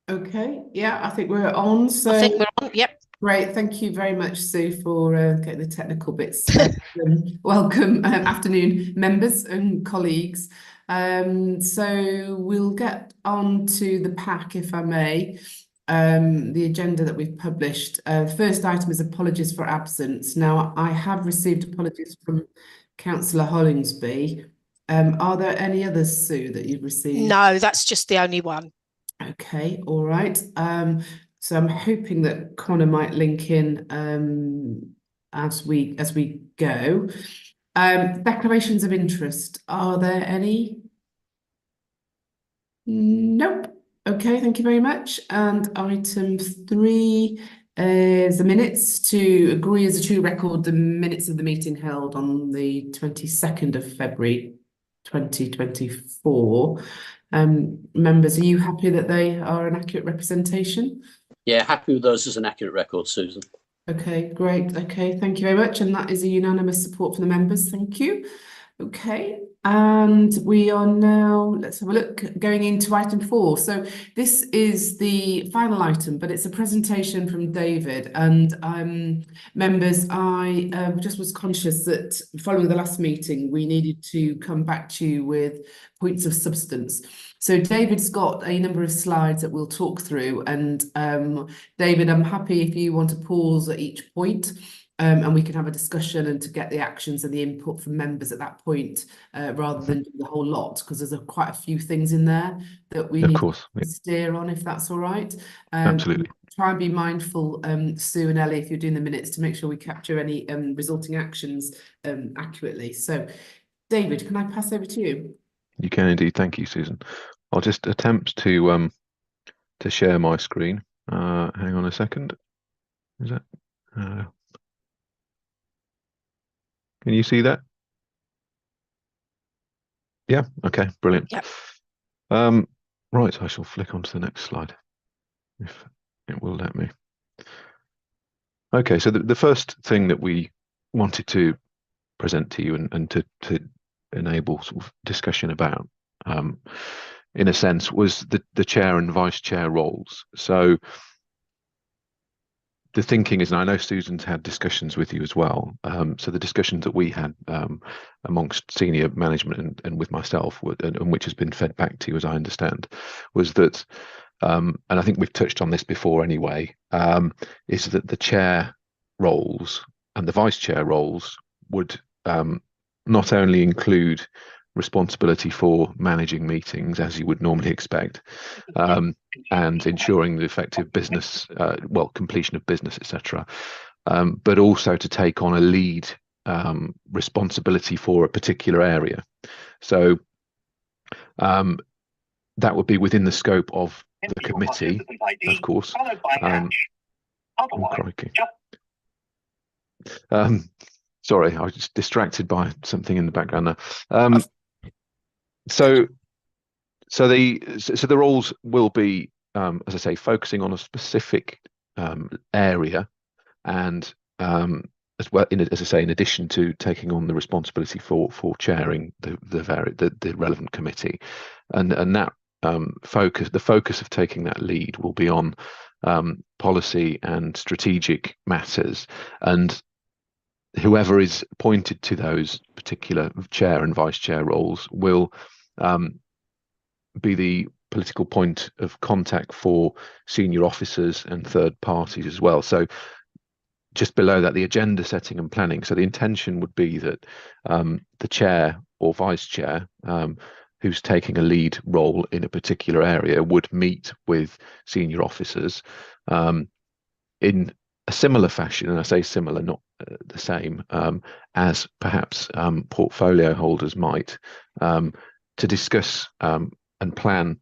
Okay, yeah, I think we're on. I So think we're on. Yep. great. Thank you very much, Sue, for getting the technical bits. Welcome, afternoon, members and colleagues. So we'll get on to the pack, if I may. The agenda that we've published. First item is apologies for absence. Now, I have received apologies from Councillor Hollingsby. Are there any others, Sue, that you've received? No, that's just the only one. Okay, all right. So I'm hoping that Connor might link in as we go. Declarations of interest. Are there any? Nope. Okay, thank you very much. And item three is the minutes to agree as a true record the minutes of the meeting held on the 22nd of February 2024. Members, are you happy that they are an accurate representation? Yeah, happy with those as an accurate record, Susan. Okay, great. Okay, thank you very much. And that is a unanimous support from the members. Thank you. Okay, and we are now, let's have a look, going into item four. So this is the final item, but it's a presentation from David. And members, I just was conscious that following the last meeting, we needed to come back to you with points of substance. So David's got a number of slides that we'll talk through. And David, I'm happy if you want to pause at each point. And we can have a discussion and to get the actions and the input from members at that point, rather than do the whole lot, because there's quite a few things in there that we Of need course, to steer on, if that's all right. absolutely. Try and be mindful, Sue and Ellie, if you're doing the minutes, to make sure we capture any resulting actions accurately. So, David, can I pass over to you? You can indeed. Thank you, Susan. I'll just attempt to share my screen. Hang on a second. Is that? Can you see that? Yeah. Okay. Brilliant. Yep. Right. I shall flick on to the next slide, if it will let me. Okay. So the first thing that we wanted to present to you and to enable sort of discussion about, in a sense, was the chair and vice chair roles. So the thinking is, and I know Susan's had discussions with you as well. So the discussions that we had amongst senior management and with myself, and which has been fed back to you, as I understand, was that, and I think we've touched on this before anyway, is that the chair roles and the vice chair roles would not only include responsibility for managing meetings as you would normally expect, and ensuring the effective business, completion of business, etc., but also to take on a lead responsibility for a particular area. So that would be within the scope of the committee, of course. Oh, crikey. Sorry, I was just distracted by something in the background there. So the roles will be, as I say, focusing on a specific area, and as well, as I say, in addition to taking on the responsibility for chairing the relevant committee, and that the focus of taking that lead will be on policy and strategic matters, and whoever is appointed to those particular chair and vice chair roles will be the political point of contact for senior officers and third parties as well. So just below that, the agenda setting and planning. So the intention would be that the chair or vice chair who's taking a lead role in a particular area would meet with senior officers in a similar fashion, and I say similar, not the same, as perhaps portfolio holders might, to discuss and plan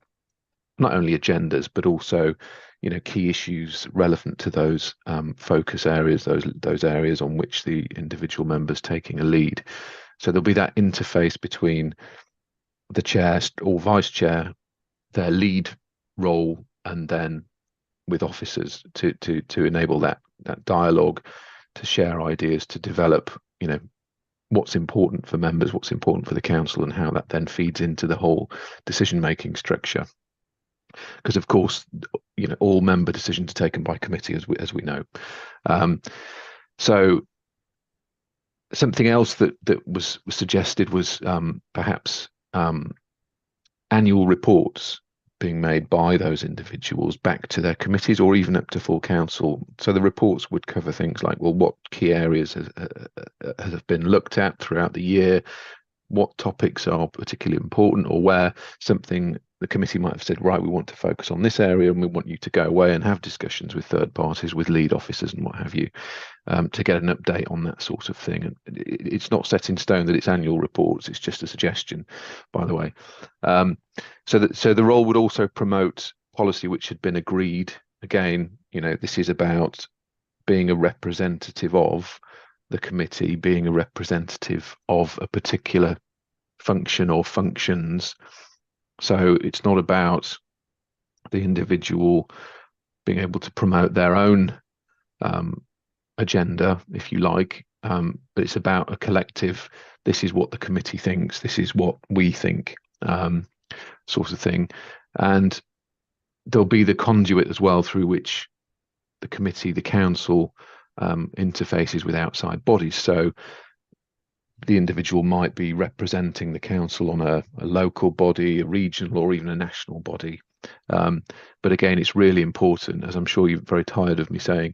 not only agendas but also, key issues relevant to those focus areas, those areas on which the individual members taking a lead. So there'll be that interface between the chair or vice chair, their lead role, and then with officers to enable that dialogue, to share ideas, to develop, what's important for members, what's important for the council, and how that then feeds into the whole decision-making structure. because of course, you know, all member decisions are taken by committee, as we know. So something else that was suggested was perhaps annual reports being made by those individuals back to their committees or even up to full council. So the reports would cover things like, well, what key areas have been looked at throughout the year, what topics are particularly important, or where something the committee might have said, right, we want to focus on this area and we want you to go away and have discussions with third parties, with lead officers and what have you, to get an update on that sort of thing. And it's not set in stone that it's annual reports, it's just a suggestion, by the way. So the role would also promote policy which had been agreed. Again, you know, this is about being a representative of the committee, being a representative of a particular function or functions. So it's not about the individual being able to promote their own agenda, if you like, but it's about a collective, this is what the committee thinks, this is what we think, sort of thing. And there'll be the conduit as well through which the committee, the council, interfaces with outside bodies. So the individual might be representing the council on a local body, a regional, or even a national body. But again, it's really important, as I'm sure you're very tired of me saying,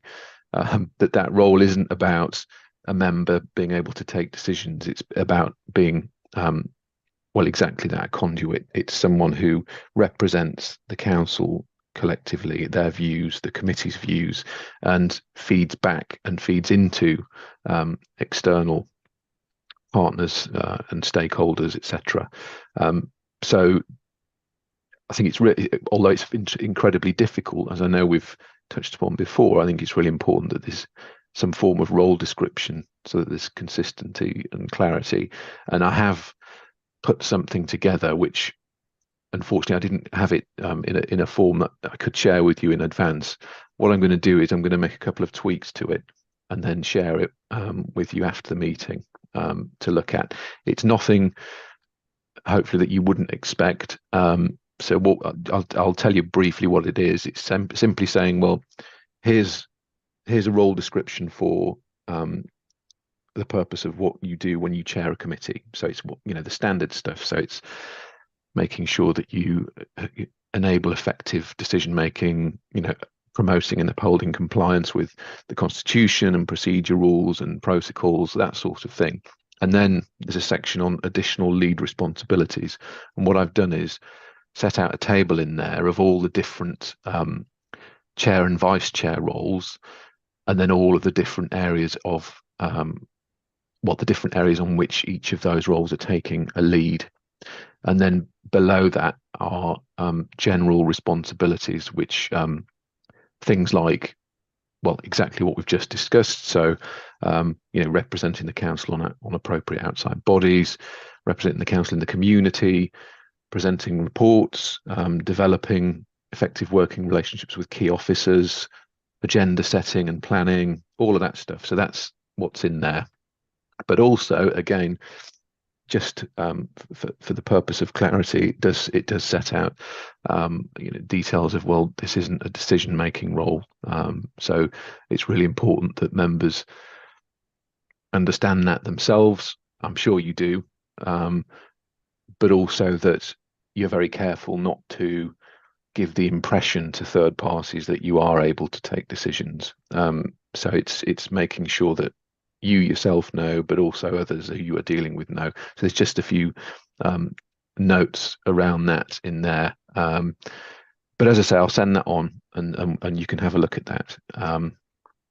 that role isn't about a member being able to take decisions. It's about being, well, exactly that, conduit. It's someone who represents the council collectively, their views, the committee's views, and feeds back and feeds into external partners and stakeholders, etc. So I think it's really, although it's incredibly difficult, as I know we've touched upon before, I think it's really important that there's some form of role description so that there's consistency and clarity. And I have put something together which, unfortunately, I didn't have it in a form that I could share with you in advance. What I'm going to do is I'm going to make a couple of tweaks to it and then share it with you after the meeting to look at. It's nothing, hopefully, that you wouldn't expect. So I'll tell you briefly what it is. It's simply saying, well, here's a role description for the purpose of what you do when you chair a committee. So it's, you know, the standard stuff. So it's making sure that you enable effective decision making, you know, promoting and upholding compliance with the Constitution and procedure rules and protocols, that sort of thing. And then there's a section on additional lead responsibilities. And what I've done is set out a table in there of all the different chair and vice chair roles, and then all of the different areas of the different areas on which each of those roles are taking a lead. And then below that are general responsibilities, which things like, well, exactly what we've just discussed. So, you know, representing the council on appropriate outside bodies, representing the council in the community, presenting reports, developing effective working relationships with key officers, agenda setting and planning, all of that stuff. So that's what's in there. But also, again, just for the purpose of clarity, it does set out you know, details of, well, this isn't a decision-making role. So it's really important that members understand that themselves. I'm sure you do, but also that you're very careful not to give the impression to third parties that you are able to take decisions. So it's making sure that you yourself know, but also others who you are dealing with know. So there's just a few notes around that in there. But as I say, I'll send that on and you can have a look at that.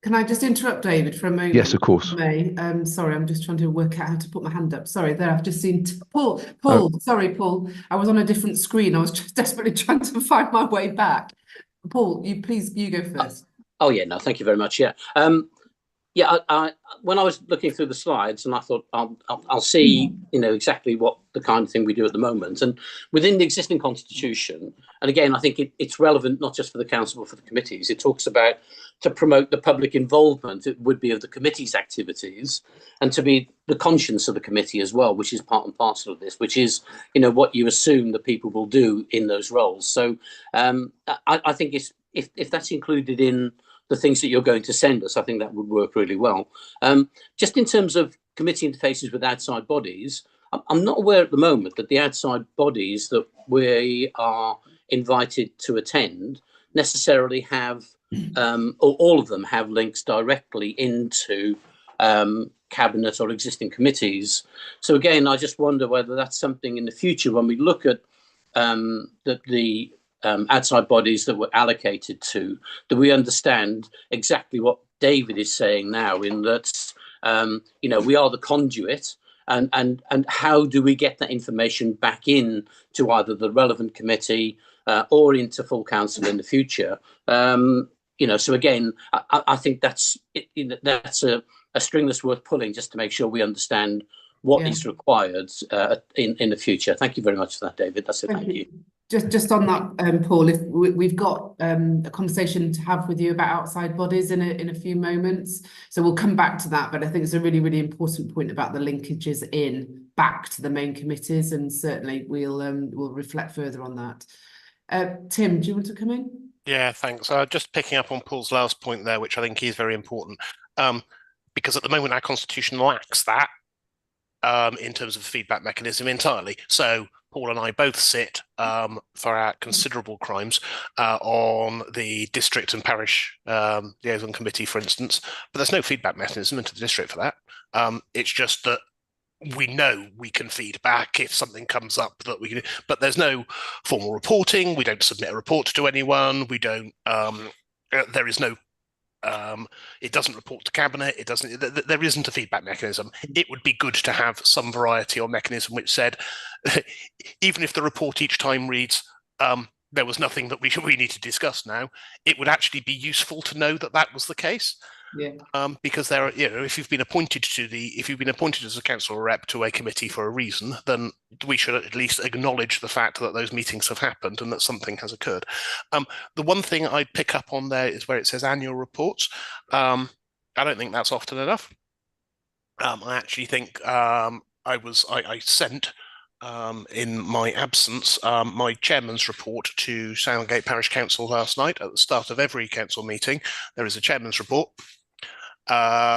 Can I just interrupt, David, for a moment? Yes, of course. May. Sorry, I'm just trying to work out how to put my hand up. Sorry, there, I've just seen Paul. Sorry, Paul. I was on a different screen. I was just desperately trying to find my way back. Paul, you go first. Oh yeah, no, thank you very much. Yeah. Yeah, when I was looking through the slides, and I thought I'll see, exactly what the kind of thing we do at the moment, and within the existing constitution. And again, I think it's relevant not just for the council but for the committees. It talks about to promote the public involvement. It would be of the committee's activities, and to be the conscience of the committee as well, which is part and parcel of this, which is what you assume that people will do in those roles. So I think if that's included in the things that you're going to send us, I think that would work really well. Just in terms of committee interfaces with outside bodies, I'm not aware at the moment that the outside bodies that we are invited to attend necessarily have, or all of them have links directly into cabinet or existing committees. So again, I just wonder whether that's something in the future when we look at the outside bodies that were allocated to, that we understand exactly what David is saying now, in that we are the conduit, and how do we get that information back in to either the relevant committee or into full council in the future. So again, I think that's a string that's worth pulling, just to make sure we understand what is required in the future. Thank you very much for that, David. That's it. Thank you. Just on that, Paul, if we've got a conversation to have with you about outside bodies in a few moments, so we'll come back to that. But I think it's a really, really important point about the linkages back to the main committees, and certainly we'll reflect further on that. Tim, do you want to come in? Yeah, thanks. Just picking up on Paul's last point there, which I think is very important, because at the moment our constitution lacks that in terms of feedback mechanism entirely. So Paul and I both sit for our considerable crimes on the district and parish liaison committee, for instance, but there's no feedback mechanism into the district for that. It's just that we know we can feed back if something comes up that we can, but there's no formal reporting. We don't submit a report to anyone. We don't, there is no, it doesn't report to cabinet. It doesn't, there isn't a feedback mechanism. It would be good to have some variety or mechanism which said, even if the report each time reads, there was nothing that we need to discuss now, it would actually be useful to know that that was the case. Yeah. Because there are, if you've been appointed as a council rep to a committee for a reason, then we should at least acknowledge the fact that those meetings have happened and that something has occurred. The one thing I'd pick up on there is where it says annual reports. I don't think that's often enough. I actually think I sent in my absence my chairman's report to Sandgate Parish Council last night. At the start of every council meeting, there is a chairman's report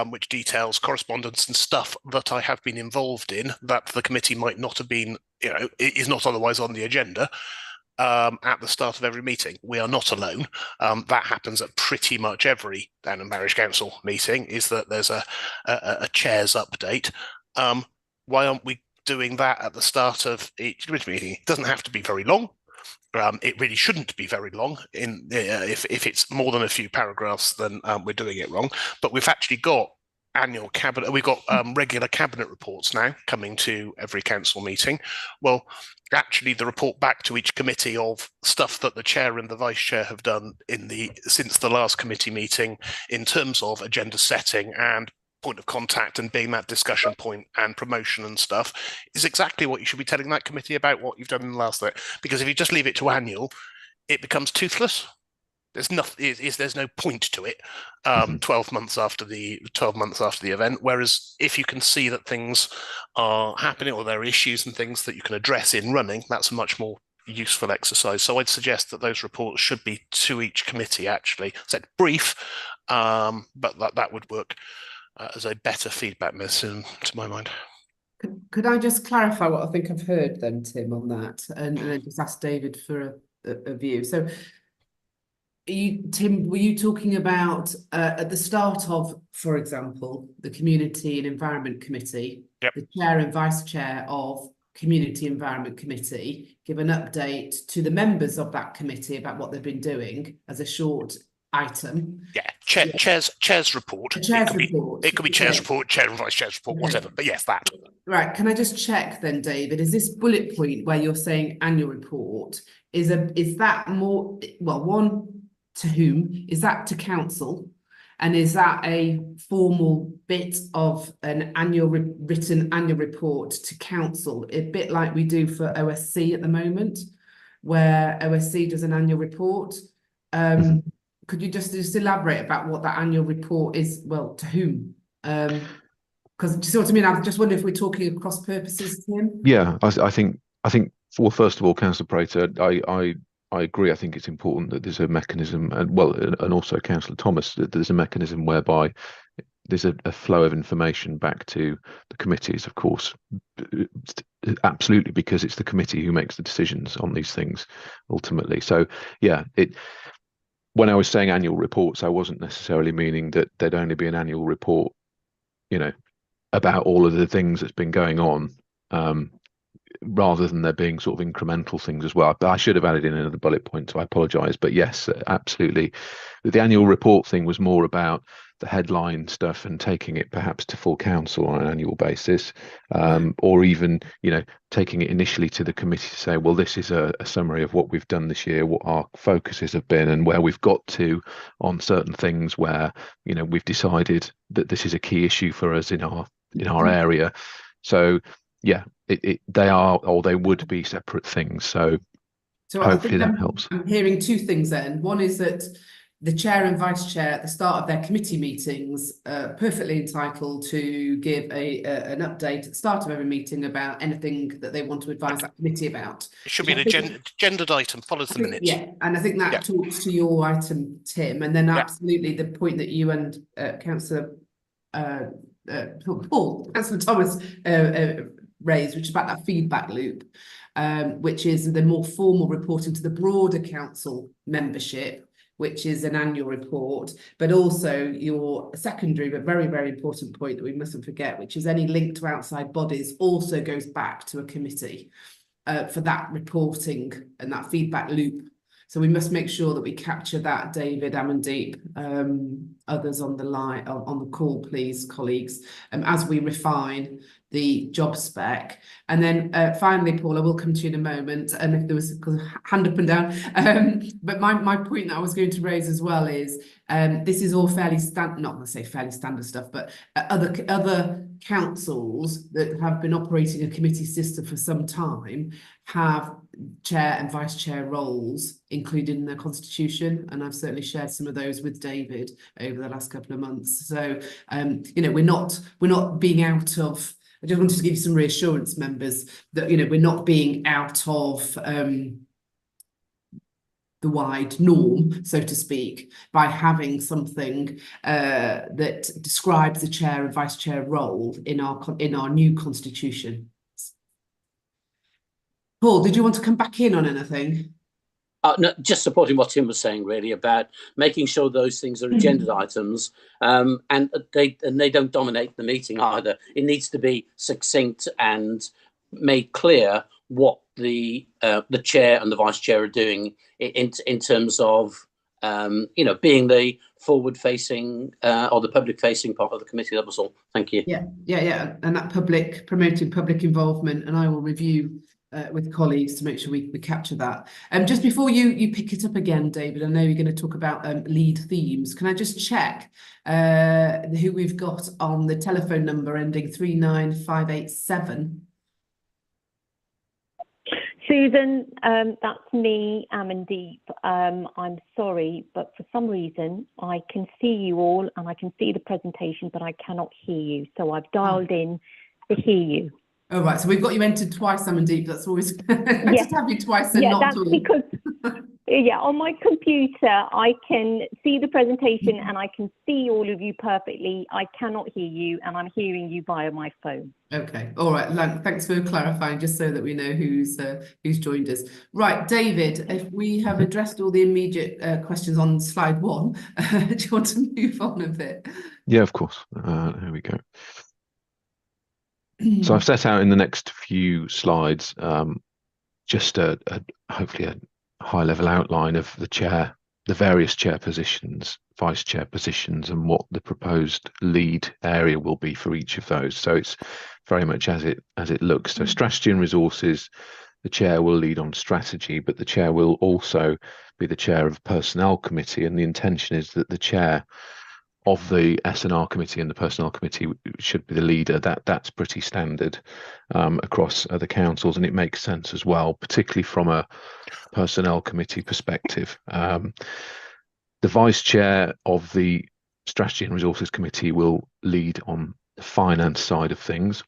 which details correspondence and stuff that I have been involved in that the committee might not have been, is not otherwise on the agenda at the start of every meeting. We are not alone. That happens at pretty much every Downham Parish Council meeting, is that there's a chair's update. Why aren't we doing that at the start of each meeting? It doesn't have to be very long. It really shouldn't be very long. If it's more than a few paragraphs, then we're doing it wrong. But we've actually got annual cabinet. We've got regular cabinet reports now coming to every council meeting. Well, actually, the report back to each committee of stuff that the chair and the vice chair have done since the last committee meeting in terms of agenda setting and point of contact and being that discussion point and promotion and stuff is exactly what you should be telling that committee about what you've done in the last day. Because if you just leave it to annual, it becomes toothless. There's no point to it 12 months after the event. Whereas if you can see that things are happening or there are issues and things that you can address in running, that's a much more useful exercise. So I'd suggest that those reports should be to each committee, actually. Said brief, but that would work as a better feedback mechanism, to my mind. Could I just clarify what I think I've heard then, Tim, on that, and then just ask David for a view. So, Tim, were you talking about at the start of, for example, the Community and Environment Committee, yep, the chair and vice chair of Community Environment Committee give an update to the members of that committee about what they've been doing as a short item? Yeah, chair's report. It could be chair's report, chair and vice chair's report, whatever. But yes, that. Right. Can I just check then, David? Is this bullet point where you're saying annual report is that more, well, one, to whom? Is that to council? And is that a formal bit of an written annual report to council, a bit like we do for OSC at the moment, where OSC does an annual report? Could you just elaborate about what that annual report is? Well, to whom? Because do you see what I mean? I just wonder if we're talking across purposes, Tim. Yeah, I think well, first of all, Councillor Prater, I agree. I think it's important that there's a mechanism, and also Councillor Thomas, that there's a mechanism whereby there's a flow of information back to the committees, of course, absolutely, because it's the committee who makes the decisions on these things ultimately. So yeah, when I was saying annual reports, I wasn't necessarily meaning that there'd only be an annual report, about all of the things that's been going on, rather than there being sort of incremental things as well. But I should have added in another bullet point, so I apologise. But yes, absolutely. The annual report thing was more about the headline stuff and taking it perhaps to full council on an annual basis, or even, taking it initially to the committee to say, well, this is a summary of what we've done this year, what our focuses have been, and where we've got to on certain things where, we've decided that this is a key issue for us in our area. So yeah, they are, or they would be, separate things. So hopefully that helps. I'm hearing two things then. One is that the chair and vice chair at the start of their committee meetings are perfectly entitled to give an update at the start of every meeting about anything that they want to advise that committee about. It should be an agendaed item, follows the minutes. Yeah, and I think that talks to your item, Tim, and then absolutely the point that you and Councillor Councillor Thomas raised, which is about that feedback loop, which is the more formal reporting to the broader council membership, which is an annual report, but also your secondary but very, very important point that we mustn't forget, which is any link to outside bodies also goes back to a committee for that reporting and that feedback loop. So we must make sure that we capture that, David, Amandeep, others on the line, on the call, please, colleagues, as we refine the job spec. And then finally, Paul, I will come to you in a moment, and if there was a hand up and down, but my point that I was going to raise as well is this is all fairly not going to say fairly standard stuff, but other councils that have been operating a committee system for some time have chair and vice chair roles included in their constitution, and I've certainly shared some of those with David over the last couple of months. So we're not being out of, I just wanted to give you some reassurance, members, that we're not being out of the wide norm, so to speak, by having something that describes the chair and vice chair role in our new constitution. Paul, did you want to come back in on anything? No, just supporting what Tim was saying, really, about making sure those things are agendaed items, and they don't dominate the meeting either. It needs to be succinct and made clear what the chair and the vice chair are doing in terms of being the forward-facing or the public-facing part of the committee. That was all. Thank you. Yeah, and that promoting public involvement, and I will review with colleagues to make sure we capture that. Just before you pick it up again, David, I know you're going to talk about lead themes. Can I just check who we've got on the telephone number ending 39587? Susan, that's me, Amandeep. I'm sorry, but for some reason I can see you all and I can see the presentation, but I cannot hear you. So I've dialed in to hear you. Oh, right. So we've got you entered twice, Amandeep. That's always just have you twice and not that's all. Because on my computer I can see the presentation and I can see all of you perfectly. I cannot hear you, and I'm hearing you via my phone. Okay. All right. Thanks for clarifying, just so that we know who's joined us. Right, David, if we have addressed all the immediate questions on slide 1, do you want to move on a bit? Yeah, of course. There we go. So I've set out in the next few slides just hopefully a high-level outline of the various chair positions, vice chair positions, and what the proposed lead area will be for each of those. So it's very much as it looks. So strategy and resources, the chair will lead on strategy, but the chair will also be the chair of personnel committee, and the intention is that the chair of the S&R committee and the personnel committee should be the leader. That's pretty standard across other councils, and it makes sense as well, particularly from a personnel committee perspective. The vice chair of the strategy and resources committee will lead on the finance side of things.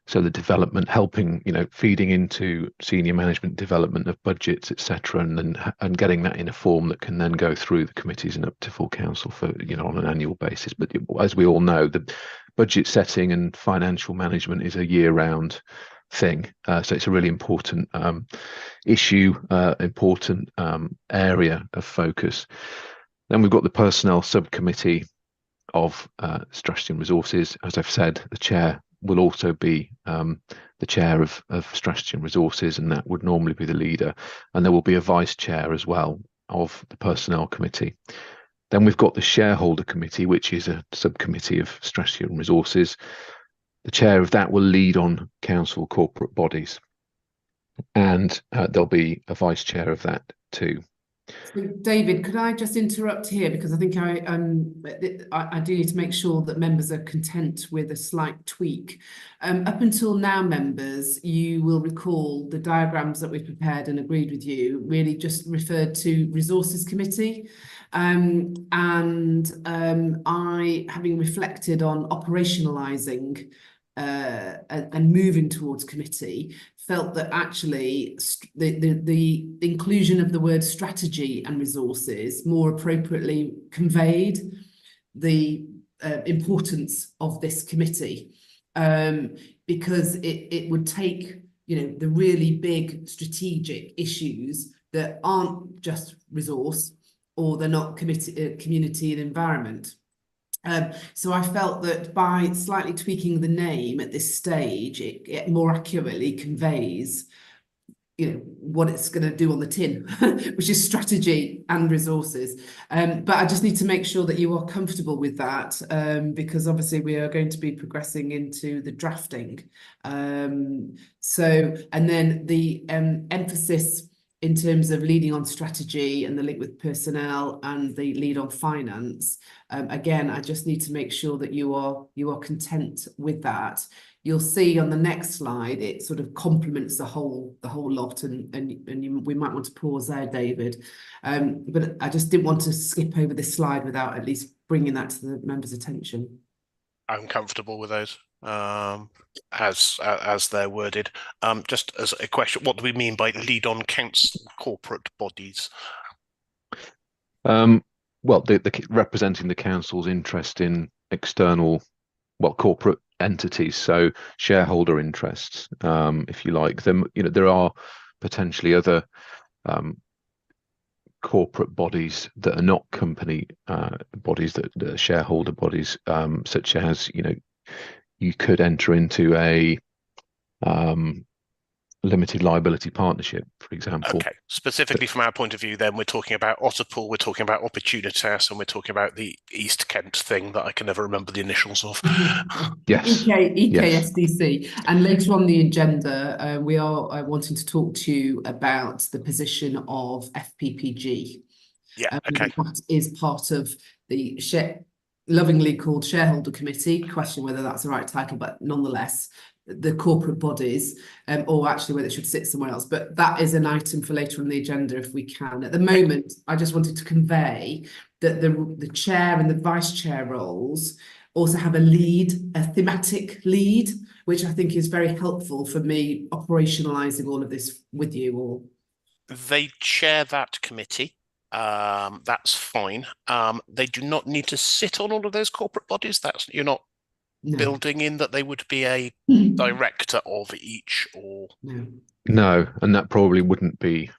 So the development, helping, feeding into senior management development of budgets, etc., and getting that in a form that can then go through the committees and up to full council for, on an annual basis. But as we all know, the budget setting and financial management is a year-round thing. So it's a really important issue, important area of focus. Then we've got the personnel subcommittee of strategy and resources. As I've said, the chair will also be the chair of strategy and resources, and that would normally be the leader. And there will be a vice chair as well of the personnel committee. Then we've got the shareholder committee, which is a subcommittee of strategy and resources. The chair of that will lead on council corporate bodies, and there'll be a vice chair of that too. So David, could I just interrupt here, because I think I do need to make sure that members are content with a slight tweak. Up until now, members, you will recall the diagrams that we've prepared and agreed with you really just referred to resources committee. I, having reflected on operationalising and moving towards committee, felt that actually the inclusion of the word strategy and resources more appropriately conveyed the importance of this committee, because it would take the really big strategic issues that aren't just resource, or they're not community and environment. So I felt that by slightly tweaking the name at this stage, it more accurately conveys, what it's going to do on the tin, which is strategy and resources. But I just need to make sure that you are comfortable with that, because obviously we are going to be progressing into the drafting. And then the emphasis in terms of leading on strategy and the link with personnel and the lead on finance. Again, I just need to make sure that you are content with that. You'll see on the next slide, it sort of complements the whole lot, and we might want to pause there, David. But I just didn't want to skip over this slide without at least bringing that to the members' attention. I'm comfortable with those as they're worded. Just as a question, what do we mean by lead on council corporate bodies? Well, the representing the council's interest in external, corporate entities, so shareholder interests, if you like. Them, there are potentially other corporate bodies that are not company bodies, that are shareholder bodies, such as you could enter into a limited liability partnership, for example. Okay, specifically from our point of view, then we're talking about Otterpool, we're talking about Opportunitas, and we're talking about the East Kent thing that I can never remember the initials of. Yes. EKSDC. Yes. And later on the agenda, we are wanting to talk to you about the position of FPPG. Yeah, okay. That is part of the lovingly called shareholder committee. Question whether that's the right title, but nonetheless, the corporate bodies, or actually whether it should sit somewhere else. But that is an item for later on the agenda if we can. At the moment, I just wanted to convey that the chair and the vice chair roles also have a thematic lead, which I think is very helpful for me operationalising all of this with you all. They chair that committee. That's fine. They do not need to sit on all of those corporate bodies. You're not building in that they would be a director of each, or no, and that probably wouldn't be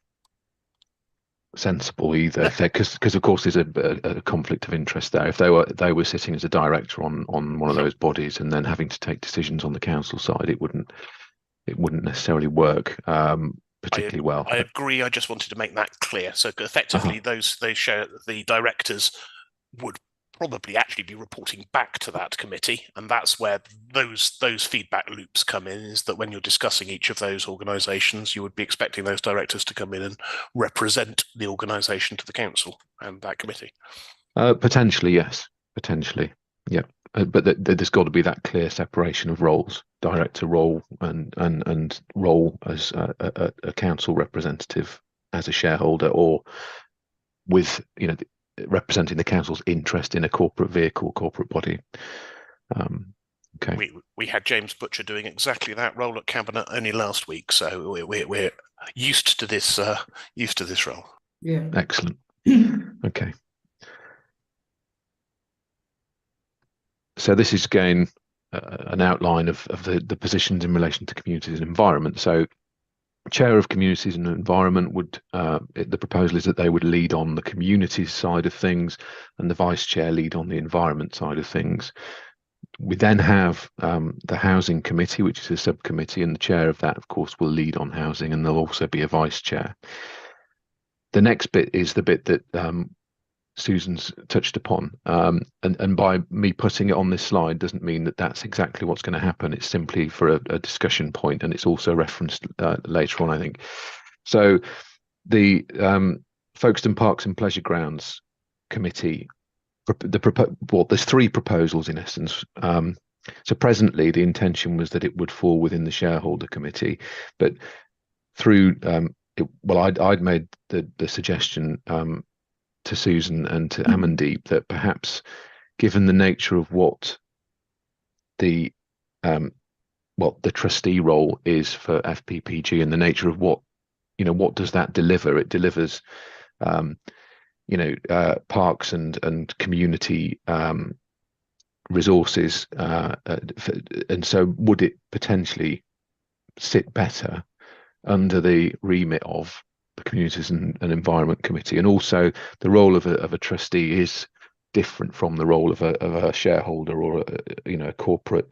sensible either, because of course there's a conflict of interest there. If they were sitting as a director on one of those bodies and then having to take decisions on the council side, it wouldn't necessarily work particularly well. I agree. I just wanted to make that clear. So effectively, the directors would probably actually be reporting back to that committee, and that's where those feedback loops come in, is that when you're discussing each of those organisations, you would be expecting those directors to come in and represent the organisation to the council and that committee. Potentially, yes. Potentially, yeah. But there's got to be that clear separation of roles: director role and role as a council representative, as a shareholder, or with representing the council's interest in a corporate vehicle, corporate body. Okay. We had James Butcher doing exactly that role at Cabinet only last week, so we're used to this role. Yeah. Excellent. Okay. So this is again an outline of the positions in relation to communities and environment. So Chair of Communities and Environment would, the proposal is that they would lead on the communities side of things, and the Vice Chair lead on the environment side of things. We then have the Housing Committee, which is a subcommittee, and the Chair of that, of course, will lead on housing, and there'll also be a Vice Chair. The next bit is the bit that Susan's touched upon, and by me putting it on this slide doesn't mean that that's exactly what's going to happen. It's simply for a discussion point, and it's also referenced later on, I think. So the Folkestone Parks and Pleasure Grounds Committee, there's three proposals in essence. So presently the intention was that it would fall within the shareholder committee, but through I'd made the suggestion to Susan and to Amandeep that perhaps, given the nature of what the trustee role is for FPPG and the nature of what does that deliver? It delivers parks and community resources, and so would it potentially sit better under the remit of the Communities and Environment Committee? And also the role of a trustee is different from the role of a shareholder or a corporate,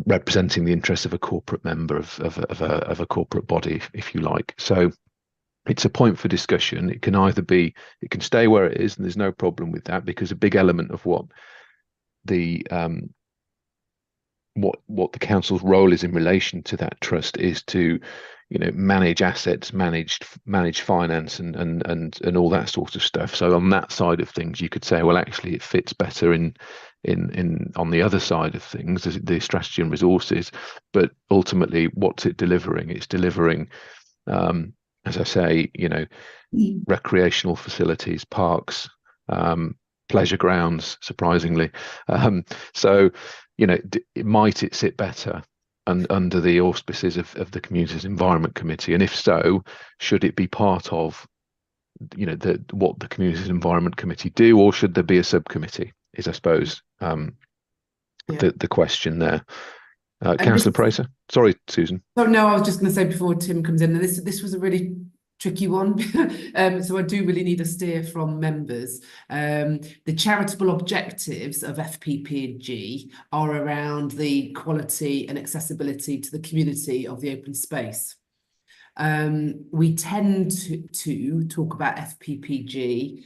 representing the interests of a corporate member of a corporate body, if you like. So it's a point for discussion. It can stay where it is, and there's no problem with that, because a big element of what the council's role is in relation to that trust is to manage assets, manage finance and all that sort of stuff. So on that side of things, you could say, well, actually it fits better in on the other side of things, the strategy and resources. But ultimately, what's it delivering? It's delivering, as I say, recreational facilities, parks, pleasure grounds, surprisingly. So might it sit better under the auspices of the Communities Environment Committee? And if so, should it be part of what the Communities Environment Committee do, or should there be a subcommittee, is I suppose the question there. Councillor Prater. Sorry, Susan. Oh no, I was just going to say before Tim comes in, this was a really tricky one. So I do really need a steer from members. The charitable objectives of FPPG are around the quality and accessibility to the community of the open space. We tend to talk about FPPG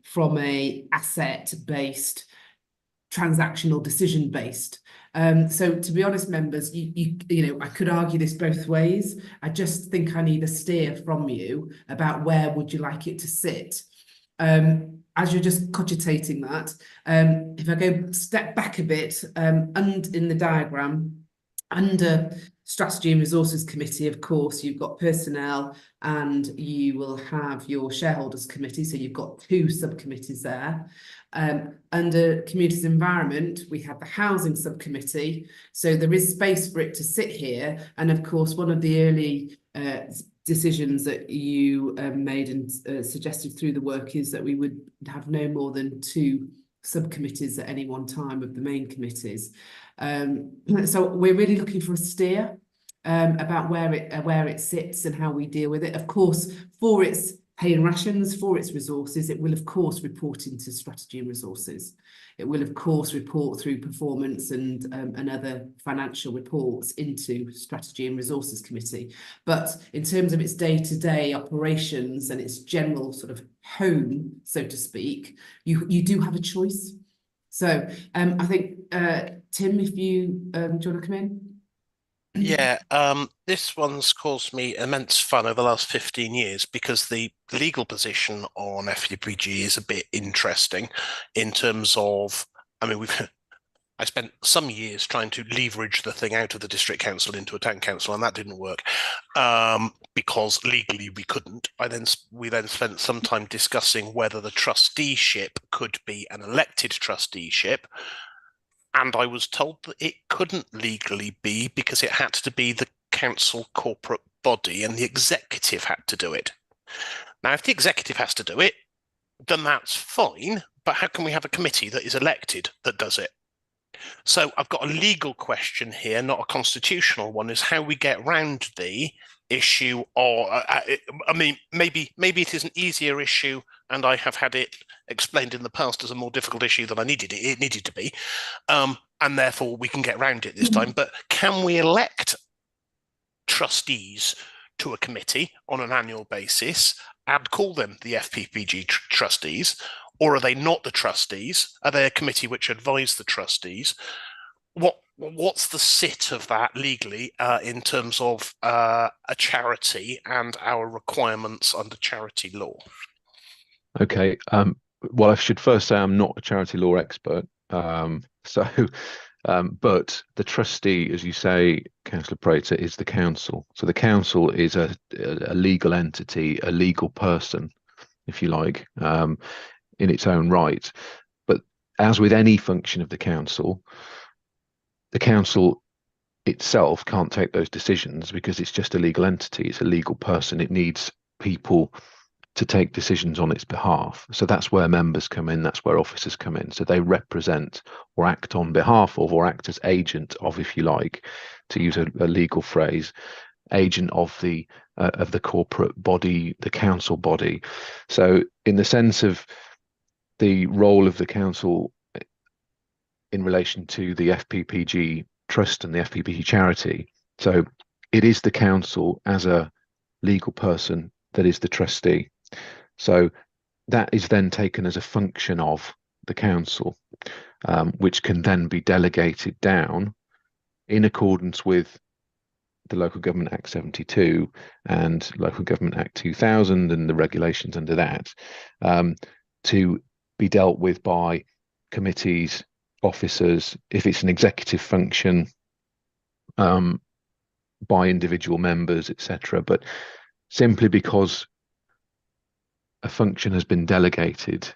from a asset-based, transactional, decision-based. So to be honest, members, I could argue this both ways. I just think I need a steer from you about where would you like it to sit. As you're just cogitating that, if I go step back a bit, and in the diagram, under Strategy and Resources Committee, of course, you've got personnel and you will have your shareholders committee. So you've got two subcommittees there. Under Communities Environment, we have the housing subcommittee. So there is space for it to sit here. And of course, one of the early decisions that you made and suggested through the work is that we would have no more than two subcommittees at any one time of the main committees. So we're really looking for a steer about where it sits and how we deal with it. Of course, for its pay and rations, for its resources, it will of course report into Strategy and Resources. It will of course report through performance and other financial reports into Strategy and Resources Committee. But in terms of its day-to-day operations and its general sort of home, so to speak, you do have a choice. So I think Tim, if you do you want to come in? Yeah, this one's caused me immense fun over the last 15 years because the legal position on FPPG is a bit interesting in terms of, I mean, I spent some years trying to leverage the thing out of the district council into a town council, and that didn't work because legally we couldn't. We then spent some time discussing whether the trusteeship could be an elected trusteeship, and I was told that it couldn't legally be because it had to be the council corporate body and the executive had to do it. Now, if the executive has to do it, then that's fine, but how can we have a committee that is elected that does it? So I've got a legal question here, not a constitutional one, is how we get round the issue, or I mean, maybe it is an easier issue and I have had it explained in the past as a more difficult issue than it needed to be, and therefore we can get round it this time. But can we elect trustees to a committee on an annual basis and call them the FPPG trustees? Or are they not the trustees? Are they a committee which advise the trustees? What's the sit of that legally in terms of a charity and our requirements under charity law? Okay. Well, I should first say I'm not a charity law expert. But the trustee, as you say, Councillor Prater, is the council. So the council is a legal entity, a legal person, if you like, in its own right. But as with any function of the council itself can't take those decisions because it's just a legal entity. It's a legal person. It needs people to take decisions on its behalf. So that's where members come in. That's where officers come in. So they represent or act on behalf of or act as agent of, if you like, to use a legal phrase, agent of the corporate body, the council body. So in the sense of the role of the council in relation to the FPPG trust and the FPPG charity. So it is the council as a legal person that is the trustee. So that is then taken as a function of the council, which can then be delegated down in accordance with the Local Government Act 72 and Local Government Act 2000 and the regulations under that, to be dealt with by committees, officers, if it's an executive function, by individual members, etc. But simply because a function has been delegated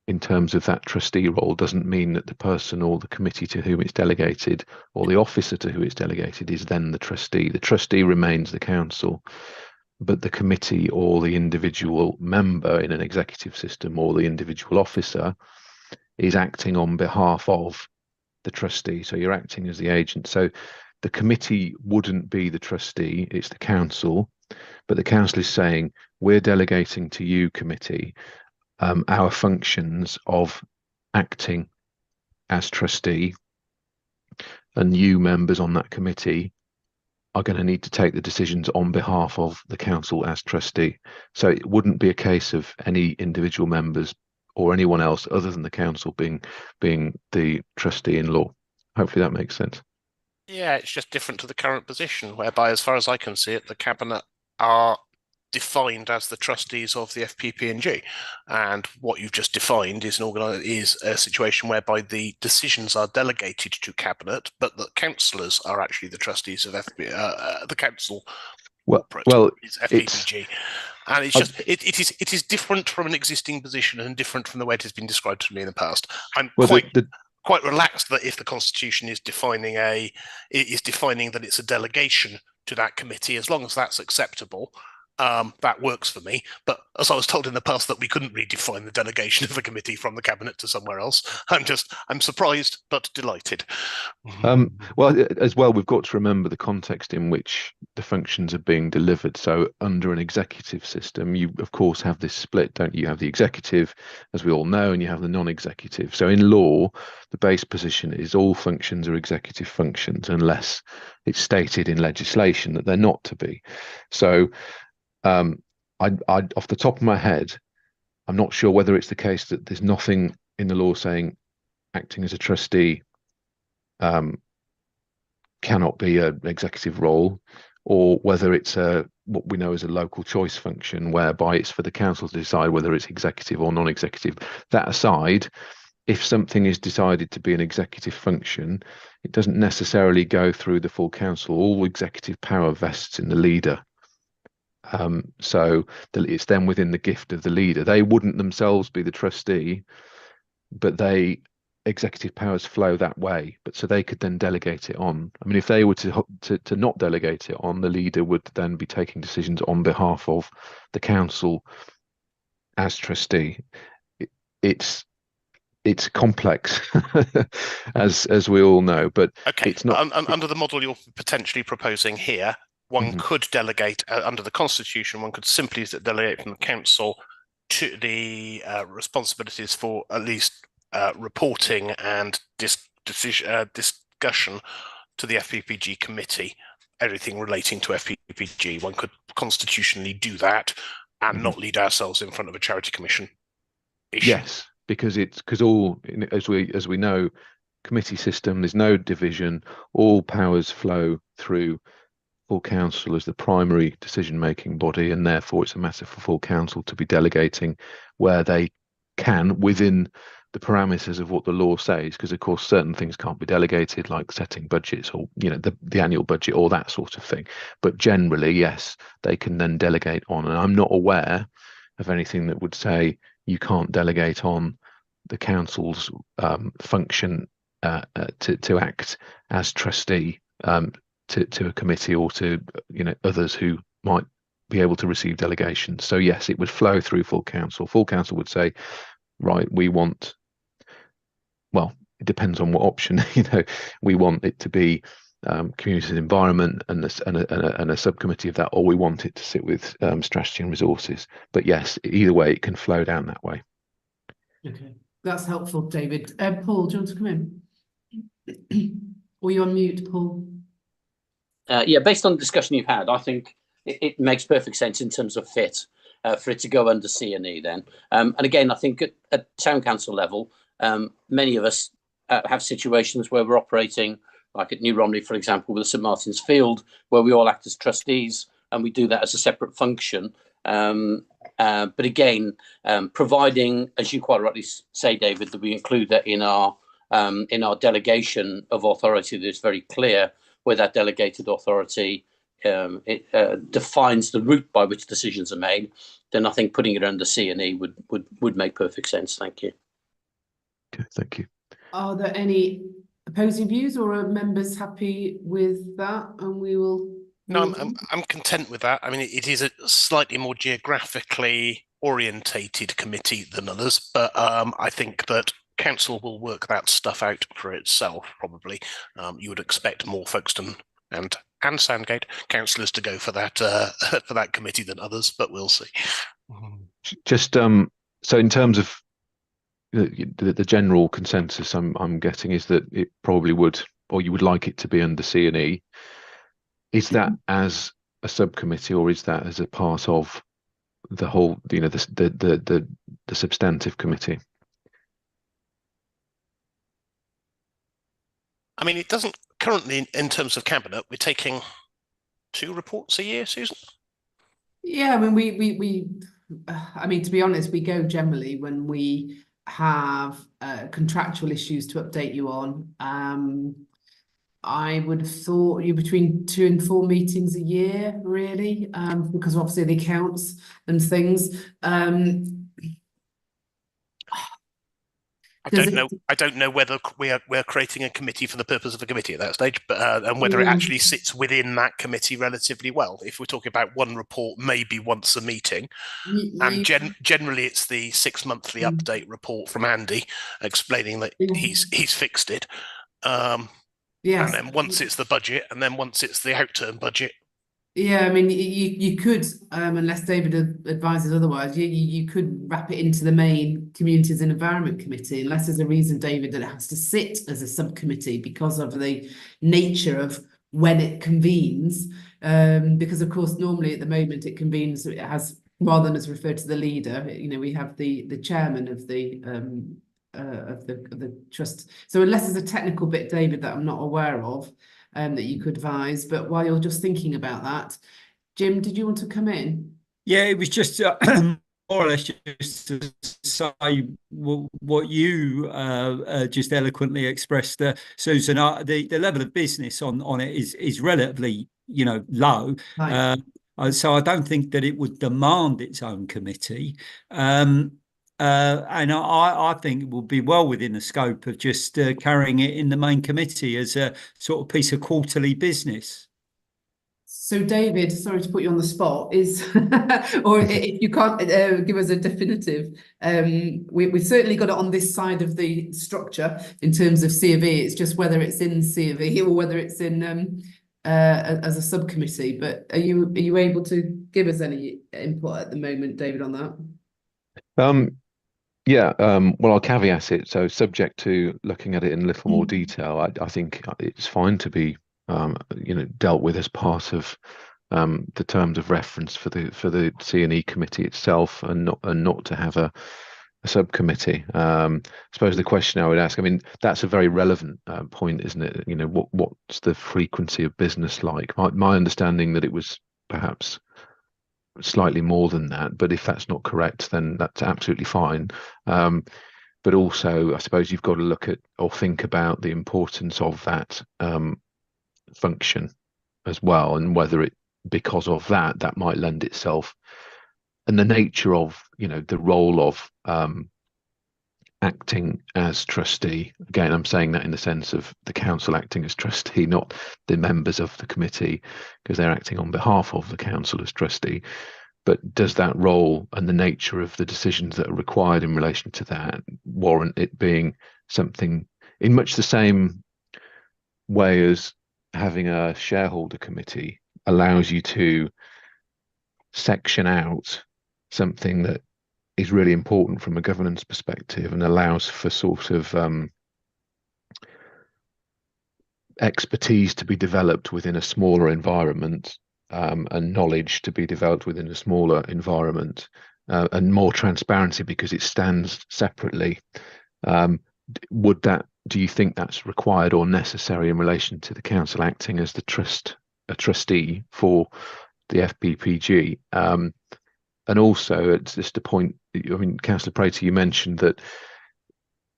in terms of that trustee role doesn't mean that the person or the committee to whom it's delegated or the officer to whom it's delegated is then the trustee. The trustee remains the council, but the committee or the individual member in an executive system or the individual officer is acting on behalf of the trustee. So you're acting as the agent. So the committee wouldn't be the trustee, it's the council, but the council is saying, we're delegating to you, committee, our functions of acting as trustee, and you members on that committee are going to need to take the decisions on behalf of the council as trustee. So it wouldn't be a case of any individual members or anyone else other than the council being the trustee in law. Hopefully that makes sense. Yeah, it's just different to the current position, whereby, as far as I can see it, the cabinet are defined as the trustees of the FPPNG, and what you've just defined is a situation whereby the decisions are delegated to cabinet, but the councillors are actually the trustees of the council. Well, is FPPG, and it's just it is different from an existing position and different from the way it has been described to me in the past. I'm quite relaxed that if the Constitution is defining that it's a delegation to that committee, as long as that's acceptable, that works for me. But as I was told in the past that we couldn't redefine the delegation of a committee from the cabinet to somewhere else, I'm surprised but delighted. Well, as well, we've got to remember the context in which the functions are being delivered. So under an executive system, you of course have this split, don't you? You have the executive, as we all know, and you have the non-executive. So in law, the base position is all functions are executive functions unless it's stated in legislation that they're not to be. So I off the top of my head, I'm not sure whether it's the case that there's nothing in the law saying acting as a trustee cannot be an executive role, or whether it's what we know as a local choice function, whereby it's for the council to decide whether it's executive or non-executive. That aside, if something is decided to be an executive function, it doesn't necessarily go through the full council. All executive power vests in the leader. So it's then within the gift of the leader. They wouldn't themselves be the trustee, but executive powers flow that way. But so they could then delegate it on. I mean, if they were to not delegate it on, the leader would then be taking decisions on behalf of the council as trustee. It's complex, as we all know, but Okay, it's not under the model you're potentially proposing here. One could delegate under the Constitution. One could simply delegate from the council to the responsibilities for at least reporting and discussion to the FPPG committee. Everything relating to FPPG, one could constitutionally do that and not lead ourselves in front of a charity commission issue. Yes, because all, as we know, committee system. There's no division. All powers flow through full council as the primary decision-making body, and therefore it's a matter for full council to be delegating where they can within the parameters of what the law says, because of course certain things can't be delegated, like setting budgets or the annual budget or that sort of thing. But generally, yes, they can then delegate on, and I'm not aware of anything that would say you can't delegate on the council's function to act as trustee to a committee or to others who might be able to receive delegations. So yes, it would flow through full council. Full council would say, right, we want, well, it depends on what option, we want it to be community and environment and a subcommittee of that, or we want it to sit with strategy and resources. But yes, either way, it can flow down that way. Okay, that's helpful, David. Paul, do you want to come in? Or you're on mute, Paul? Yeah, based on the discussion you've had, I think it makes perfect sense in terms of fit for it to go under C&E then. And again, I think at town council level, many of us have situations where we're operating, like at New Romney, for example, with the St Martin's Field, where we all act as trustees and we do that as a separate function. But again, providing, as you quite rightly say, David, that we include that in our delegation of authority, that it's very clear where that delegated authority defines the route by which decisions are made, then I think putting it under C&E would make perfect sense. Thank you. Okay, thank you. Are there any opposing views, or are members happy with that? And we will. No, I'm content with that. I mean, it is a slightly more geographically orientated committee than others, but I think that council will work that stuff out for itself. Probably, you would expect more Folkestone and Sandgate councillors to go for that committee than others, but we'll see. Just so in terms of the general consensus I'm getting is that it probably would, or you would like it to be under C&E. Is that as a subcommittee, or is that as a part of the whole, the substantive committee? I mean, it doesn't currently, in terms of cabinet, we're taking 2 reports a year, Susan. Yeah, I mean, I mean, to be honest, we go generally when we have contractual issues to update you on. I would have thought you between 2 and 4 meetings a year, really, because obviously the accounts and things. I don't know whether we're creating a committee for the purpose of a committee at that stage, but and whether it actually sits within that committee relatively well. If we're talking about one report, maybe once a meeting, and generally it's the 6 monthly update report from Andy explaining that he's fixed it. Yes. And then once it's the budget, and then once it's the outturn budget. Yeah, I mean, you could, unless David advises otherwise, you could wrap it into the main Communities and Environment Committee, unless there's a reason, David, that it has to sit as a subcommittee because of the nature of when it convenes. Because of course, normally at the moment it convenes, it has, rather than as referred to the leader, we have the chairman of the trust. So unless there's a technical bit, David, that I'm not aware of, that you could advise. But while you're just thinking about that, Jim, did you want to come in? Yeah, it was just more or less just to say what you just eloquently expressed, Susan. The level of business on it is relatively, low. Right. So I don't think that it would demand its own committee. And I think it will be well within the scope of just carrying it in the main committee as a sort of piece of quarterly business. So, David, sorry to put you on the spot, or if you can't give us a definitive, we've certainly got it on this side of the structure in terms of C of E. It's just whether it's in C of E or whether it's in as a subcommittee. But are you able to give us any input at the moment, David, on that? Yeah, well, I'll caveat it. So, subject to looking at it in a little more detail, I think it's fine to be dealt with as part of the terms of reference for the C&E committee itself, and not to have a subcommittee. I suppose the question I would ask, I mean, that's a very relevant point, isn't it? What's the frequency of business like? My understanding that it was perhaps slightly more than that, but if that's not correct, then that's absolutely fine. But also, I suppose you've got to look at or think about the importance of that function as well, and whether because of that might lend itself, and the nature of the role of acting as trustee. Again, I'm saying that in the sense of the council acting as trustee, not the members of the committee, because they're acting on behalf of the council as trustee. But does that role and the nature of the decisions that are required in relation to that warrant it being something in much the same way as having a shareholder committee allows you to section out something that is really important from a governance perspective and allows for sort of expertise to be developed within a smaller environment, and knowledge to be developed within a smaller environment, and more transparency because it stands separately. Do you think that's required or necessary in relation to the council acting as a trustee for the FPPG? And also, it's just a point, I mean, Councillor Prater, you mentioned that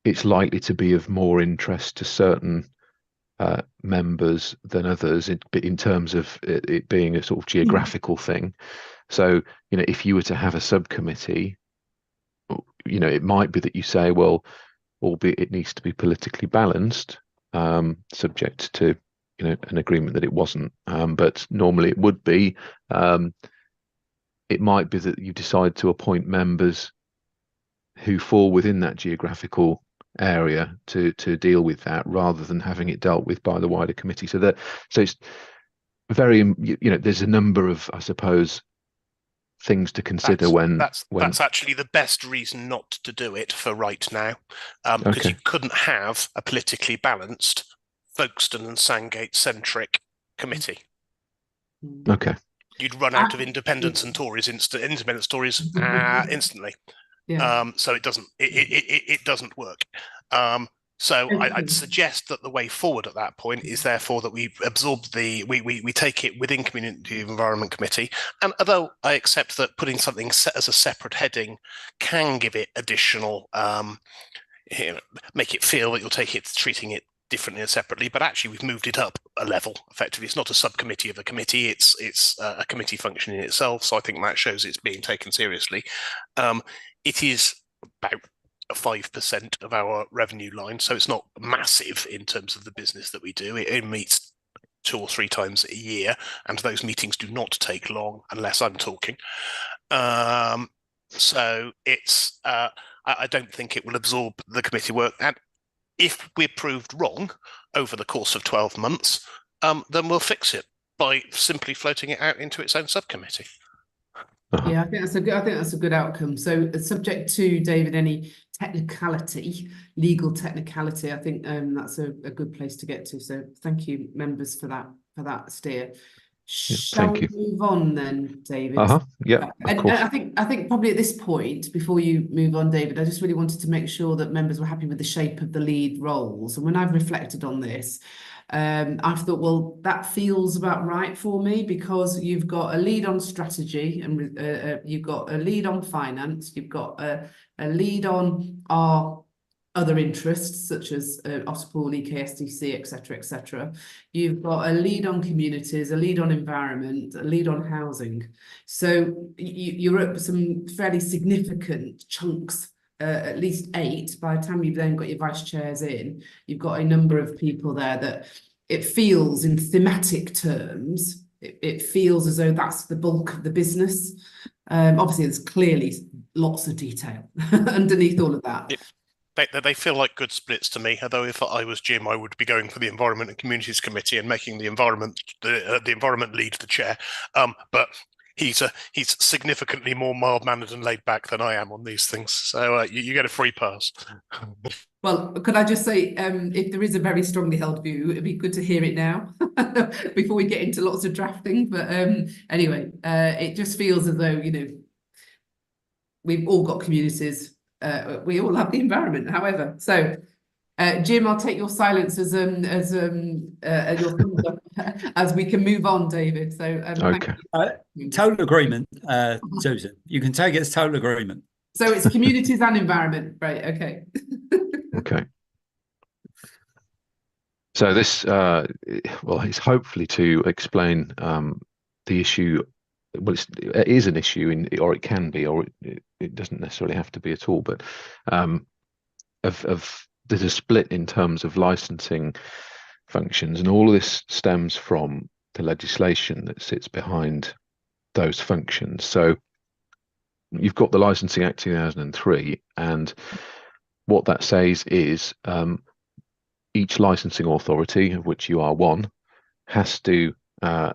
it's likely to be of more interest to certain members than others in terms of it being a sort of geographical thing. So, if you were to have a subcommittee, it might be that you say, well, albeit it needs to be politically balanced, subject to an agreement that it wasn't, but normally it would be. It might be that you decide to appoint members who fall within that geographical area to deal with that, rather than having it dealt with by the wider committee. So it's very, there's a number of, I suppose, things to consider that's actually the best reason not to do it for right now, because you couldn't have a politically balanced Folkestone and Sandgate centric committee. Okay. You'd run out of independents and Tories independent Tories instantly. Yeah. So it doesn't work. So I'd suggest that the way forward at that point is therefore that we absorb we take it within Community Environment Committee. And although I accept that putting something set as a separate heading can give it additional, make it feel that you're treating it differently and separately, but actually we've moved it up a level effectively. It's not a subcommittee of a committee, it's a committee function in itself. So I think that shows it's being taken seriously. It is about 5% of our revenue line, so it's not massive in terms of the business that we do. It meets 2 or 3 times a year, and those meetings do not take long unless I'm talking. So it's I don't think it will absorb the committee work. And if we're proved wrong over the course of 12 months, then we'll fix it by simply floating it out into its own subcommittee. Yeah, I think that's a good outcome. So, subject to, David, any legal technicality, I think that's a good place to get to. So, thank you, members, for that steer. Shall we move on then, David? Yeah, of course. I think probably at this point, before you move on, David, I just really wanted to make sure that members were happy with the shape of the lead roles. And when I've reflected on this, I thought, well, that feels about right for me because you've got a lead on strategy and you've got a lead on finance, you've got a lead on our other interests such as Otterpool, EKSDC, etc., etc. You've got a lead on communities, a lead on environment, a lead on housing. So you're up some fairly significant chunks, at least 8. By the time you've then got your vice chairs in, you've got a number of people there that it feels in thematic terms, it feels as though that's the bulk of the business. Obviously, there's clearly lots of detail underneath all of that. They feel like good splits to me. Although if I was Jim, I would be going for the Environment and Communities Committee and making the environment lead the chair. But he's significantly more mild-mannered and laid back than I am on these things. So you get a free pass. Well, could I just say, if there is a very strongly held view, it'd be good to hear it now before we get into lots of drafting. But anyway, it just feels as though, we've all got communities. We all have the environment, however. So, Jim, I'll take your silence as your thumbs up as we can move on, David. So, Okay. Total agreement, Susan. You can take it as total agreement. So it's communities and environment, right? Okay. Okay. So this, well, it's hopefully to explain the issue. Well, it is an issue, or it can be, or it doesn't necessarily have to be at all. But there's a split in terms of licensing functions, and all of this stems from the legislation that sits behind those functions. So you've got the Licensing Act 2003, and what that says is each licensing authority, of which you are one, has to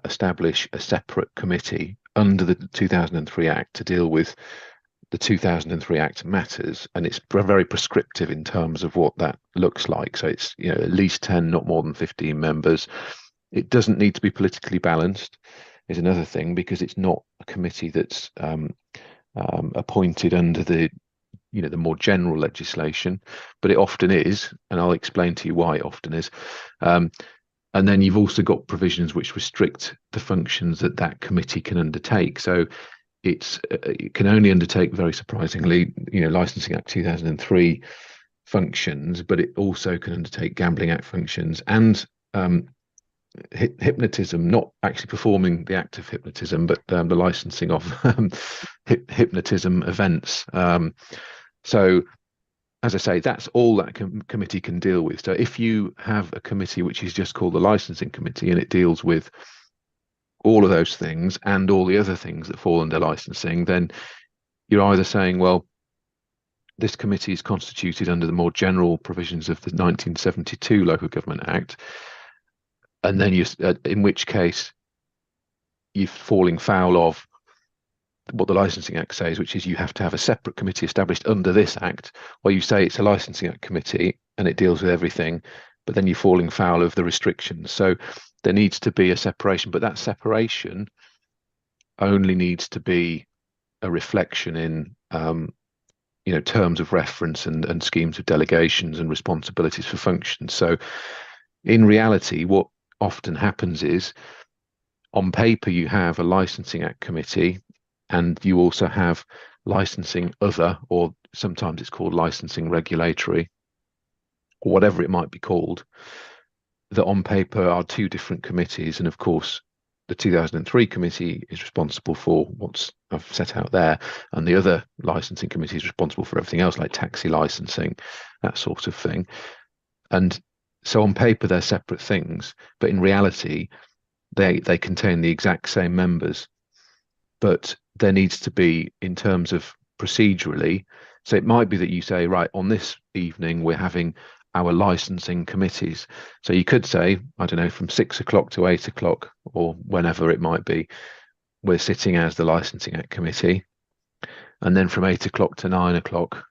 establish a separate committee under the 2003 Act to deal with the 2003 Act matters, and it's very prescriptive in terms of what that looks like. So it's at least 10, not more than 15 members. It doesn't need to be politically balanced, is another thing, because it's not a committee that's appointed under the the more general legislation, but it often is, and I'll explain to you why it often is. And then you've also got provisions which restrict the functions that committee can undertake. So it can only undertake, very surprisingly, Licensing Act 2003 functions, but it also can undertake Gambling Act functions and hypnotism, not actually performing the act of hypnotism, but the licensing of hypnotism events. So, as I say, that's all that committee can deal with. So if you have a committee which is just called the Licensing Committee and it deals with all of those things and all the other things that fall under licensing, then you're either saying, well, this committee is constituted under the more general provisions of the 1972 Local Government Act, and then in which case you're falling foul of what the Licensing Act says, which is you have to have a separate committee established under this Act, where you say it's a Licensing Act committee and it deals with everything, but then you're falling foul of the restrictions. So there needs to be a separation, but that separation only needs to be a reflection in terms of reference and schemes of delegations and responsibilities for functions. So in reality, what often happens is, on paper you have a Licensing Act committee, and you also have licensing other, or sometimes it's called licensing regulatory, or whatever it might be called, that on paper are two different committees. And of course, the 2003 committee is responsible for what's I've set out there, and the other licensing committee is responsible for everything else, like taxi licensing, that sort of thing. And so on paper, they're separate things, but in reality, they contain the exact same members. But there needs to be, in terms of procedurally, so it might be that you say, right, on this evening, we're having our licensing committees. So you could say, I don't know, from 6 o'clock to 8 o'clock, or whenever it might be, we're sitting as the Licensing Act committee. And then from 8 o'clock to 9 o'clock,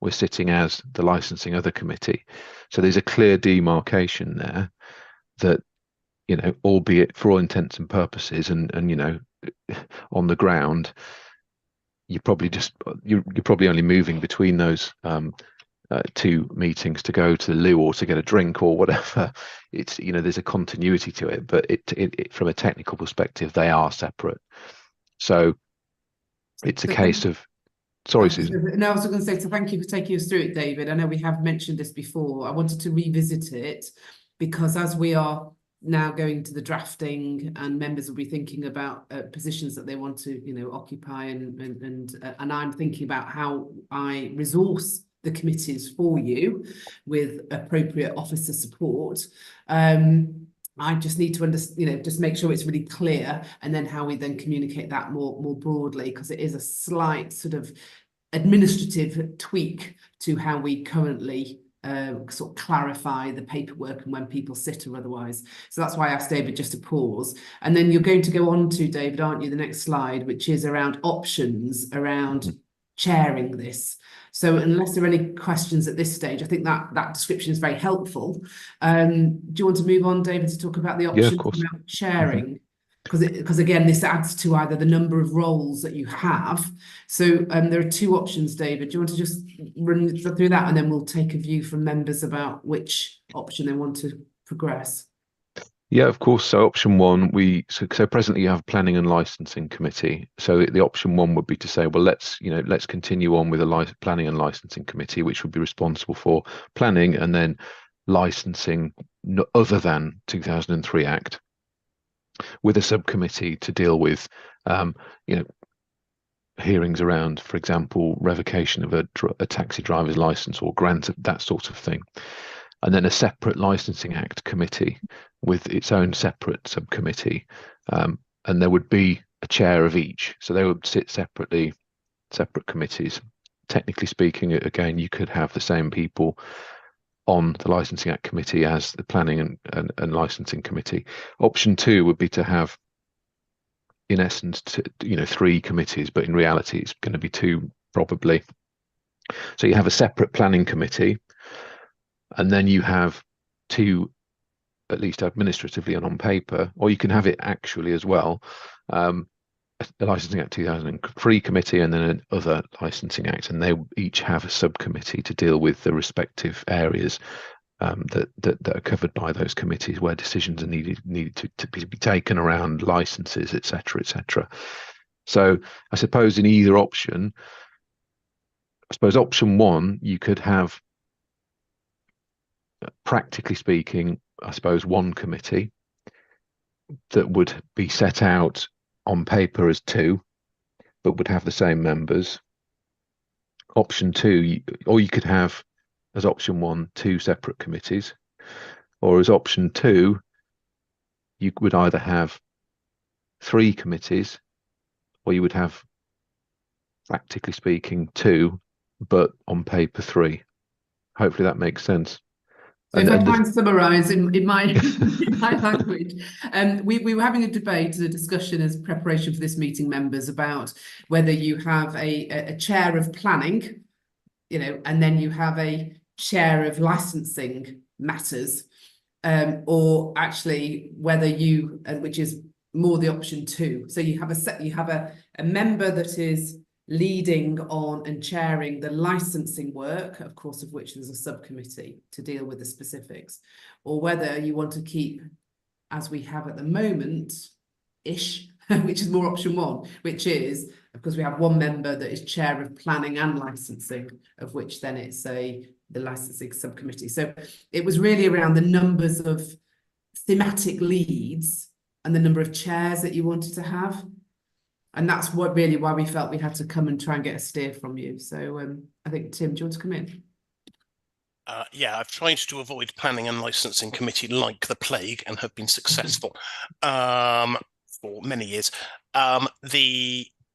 we're sitting as the licensing other committee. So there's a clear demarcation there that, albeit for all intents and purposes, and on the ground, you're probably only moving between those two meetings to go to the loo or to get a drink or whatever. It's, you know, there's a continuity to it, but it from a technical perspective, they are separate. So it's a case of, sorry, Susan. No, I was going to say, so thank you for taking us through it, David. I know we have mentioned this before. I wanted to revisit it because as we are now going to the drafting and members will be thinking about positions that they want to, you know, occupy and I'm thinking about how I resource the committees for you with appropriate officer support. I just need to you know, just make sure it's really clear, and then how we then communicate that more broadly, because it is a slight sort of administrative tweak to how we currently sort of clarify the paperwork and when people sit or otherwise. So that's why I asked David just to pause. And then you're going to go on to, David, aren't you, the next slide, which is around options around chairing this. So unless there are any questions at this stage, I think that description is very helpful. Do you want to move on, David, to talk about the options around chairing? Because again, this adds to either the number of roles that you have. So there are two options, David. Do you want to just run through that, and then we'll take a view from members about which option they want to progress? Yeah, of course. So option one, so presently you have planning and licensing committee. So the option one would be to say, well, let's continue on with a planning and licensing committee, which would be responsible for planning and then licensing other than 2003 Act, with a subcommittee to deal with, hearings around, for example, revocation of a taxi driver's license or grant, that sort of thing. And then a separate Licensing Act committee with its own separate subcommittee. And there would be a chair of each. So they would sit separately, separate committees. Technically speaking, again, you could have the same people on the Licensing Act committee as the Planning and Licensing committee. Option two would be to have, in essence, three committees, but in reality, it's going to be two probably. So you have a separate planning committee, and then you have two, at least administratively and on paper, or you can have it actually as well, the Licensing Act 2003 committee and then another Licensing Act, and they each have a subcommittee to deal with the respective areas that are covered by those committees, where decisions are needed to be taken around licenses, etc., etc. So I suppose in either option, I suppose option one, you could have, practically speaking, I suppose one committee that would be set out on paper as two, but would have the same members. Option two, or you could have, as option one, two separate committees, or as option two, you would either have three committees, or you would have, practically speaking, two, but on paper three. Hopefully that makes sense. So if I try and summarise in my language, we were having a debate, a discussion as preparation for this meeting, members, about whether you have a chair of planning, and then you have a chair of licensing matters, or actually whether you, which is more the option two. So you have a member that is leading on and chairing the licensing work, of course, of which there's a subcommittee to deal with the specifics, or whether you want to keep, as we have at the moment, which is more option one, which is, of course, we have one member that is chair of planning and licensing, of which then it's the licensing subcommittee. So it was really around the numbers of thematic leads and the number of chairs that you wanted to have. And that's why we felt we had to come and try and get a steer from you. So I think, Tim, do you want to come in? Yeah, I've tried to avoid planning and licensing committee like the plague and have been successful for many years.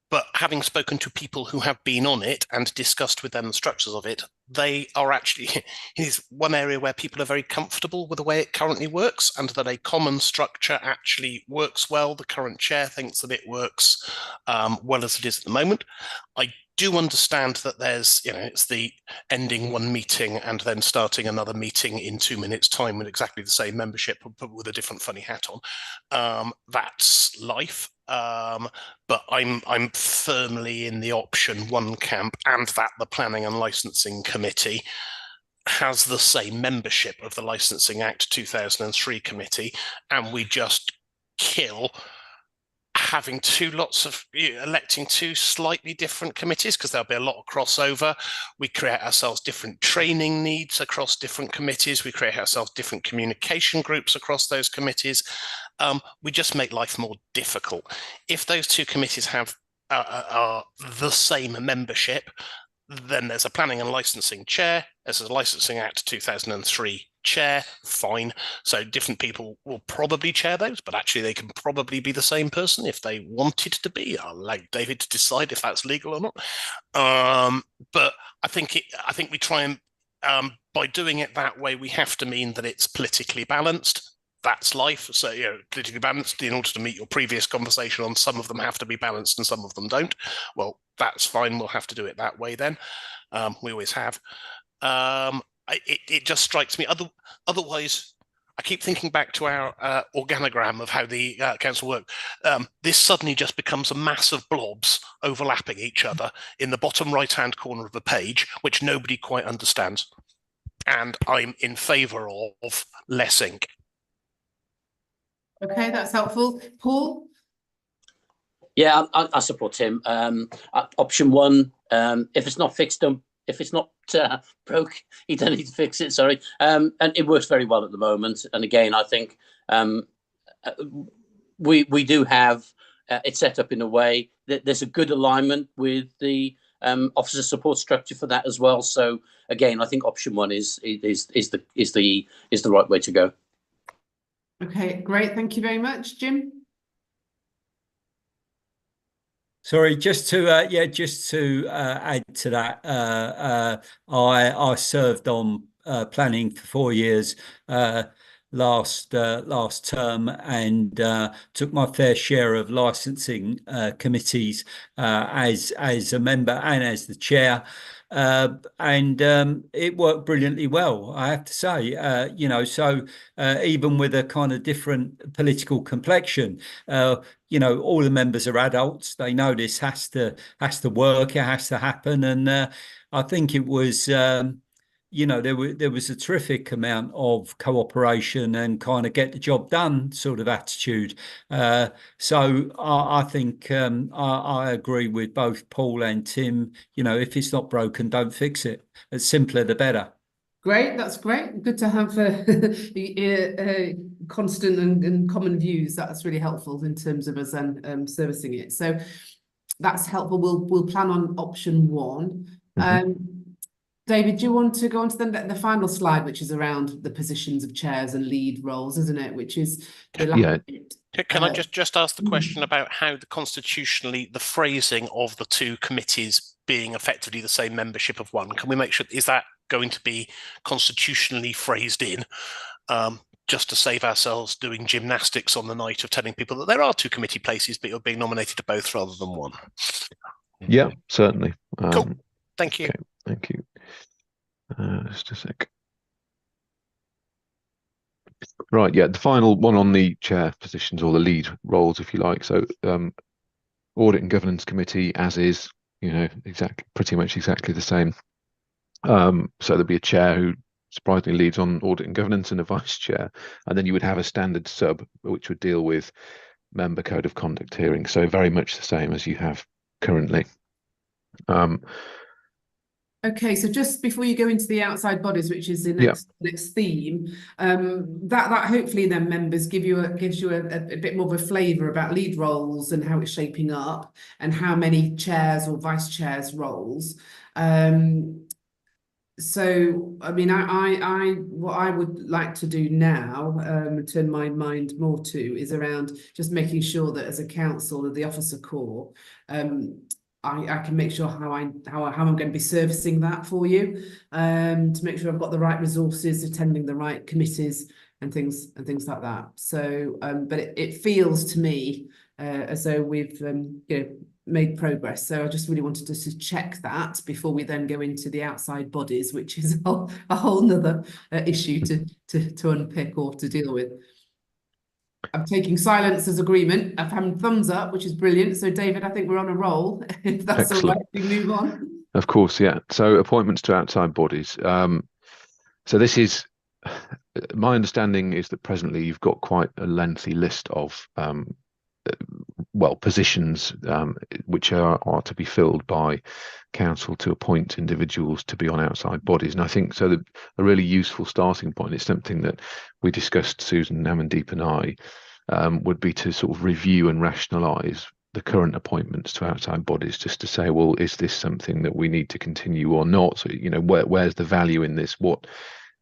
But having spoken to people who have been on it and discussed with them the structures of it, they are actually, it is one area where people are very comfortable with the way it currently works, and that a common structure actually works well. The current chair thinks that it works well as it is at the moment. I do understand that there's, it's the ending one meeting and then starting another meeting in 2 minutes' time with exactly the same membership, but with a different funny hat on. That's life. But I'm firmly in the option one camp, and that the planning and licensing committee has the same membership of the Licensing Act 2003 committee, and we just kill having electing two slightly different committees, because there'll be a lot of crossover. We create ourselves different training needs across different committees. We create ourselves different communication groups across those committees. We just make life more difficult. If those two committees have are the same membership, then there's a planning and licensing chair, there's a Licensing Act 2003 chair, fine. So different people will probably chair those, but actually they can probably be the same person if they wanted to be. I'll allow David to decide if that's legal or not. But I think we try and by doing it that way, we have to mean that it's politically balanced. That's life. So, politically balanced, in order to meet your previous conversation on some of them have to be balanced and some of them don't. Well, that's fine. We'll have to do it that way then. We always have. It just strikes me. Otherwise, I keep thinking back to our organogram of how the council worked. This suddenly just becomes a mass of blobs overlapping each other in the bottom right-hand corner of the page, which nobody quite understands. And I'm in favour of less ink. Okay, that's helpful. Paul? Yeah, I support Tim. Option one, if it's not fixed, if it's not broke, you don't need to fix it, sorry. And it works very well at the moment. And again, I think we do have it set up in a way that there's a good alignment with the officer support structure for that as well. So again, I think option one is the right way to go. Okay, great. Thank you very much. Jim? Sorry, just to add to that, I served on planning for 4 years last term, and took my fair share of licensing committees as a member and as the chair. And it worked brilliantly well, I have to say. So even with a kind of different political complexion, all the members are adults. They know this has to work. It has to happen, and I think it was. There was a terrific amount of cooperation and kind of get the job done sort of attitude. So I think I agree with both Paul and Tim. If it's not broken, don't fix it. The simpler, the better. Great, that's great. Good to have constant and common views. That's really helpful in terms of us servicing it. So that's helpful. We'll plan on option one. David, do you want to go on to the final slide, which is around the positions of chairs and lead roles, isn't it? Which is the Can I just ask the question about how constitutionally the phrasing of the two committees being effectively the same membership of one? Can we make sure, is that going to be constitutionally phrased in, just to save ourselves doing gymnastics on the night of telling people that there are two committee places, but you're being nominated to both rather than one? Yeah, certainly. Cool. Thank you. Okay, thank you. Just a sec. Right, yeah, the final one on the chair positions, or the lead roles, if you like. So audit and governance committee, as is, pretty much exactly the same. So there'll be a chair who surprisingly leads on audit and governance, and a vice chair, and then you would have a standard sub which would deal with member code of conduct hearings. So very much the same as you have currently. Okay, so just before you go into the outside bodies, which is the next theme, that hopefully then members gives you a bit more of a flavour about lead roles and how it's shaping up, and how many chairs or vice chairs roles. So I mean, I what I would like to do now, turn my mind more to, is around just making sure that as a council of the officer corps, I can make sure how I'm going to be servicing that for you, to make sure I've got the right resources, attending the right committees and things like that. So, but it feels to me as though we've made progress. So I just really wanted to check that before we then go into the outside bodies, which is a whole nother issue to unpick or to deal with. I'm taking silence as agreement. I've had thumbs up, which is brilliant. So David, I think we're on a roll. If that's all right, we move on. Of course, yeah. So appointments to outside bodies. So this is my understanding is that presently you've got quite a lengthy list of positions which are to be filled by council to appoint individuals to be on outside bodies. And I think so a really useful starting point is something that we discussed, Susan, Amandeep and I, would be to sort of review and rationalise the current appointments to outside bodies, just to say, well, is this something that we need to continue or not? So, you know, where's the value in this? What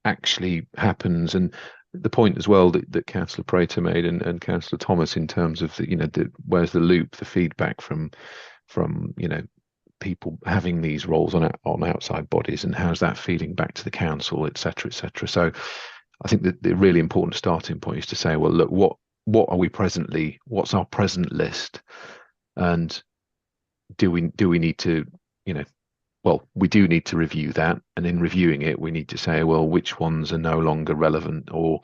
actually happens? And the point as well that Councillor Prater made and Councillor Thomas in terms of where's the loop, the feedback from people having these roles on outside bodies, and how's that feeding back to the council, etc., etc. So I think that the really important starting point is to say, well, look, what are we presently? What's our present list, and do we need to, well, we do need to review that, and in reviewing it, we need to say, well, which ones are no longer relevant, or,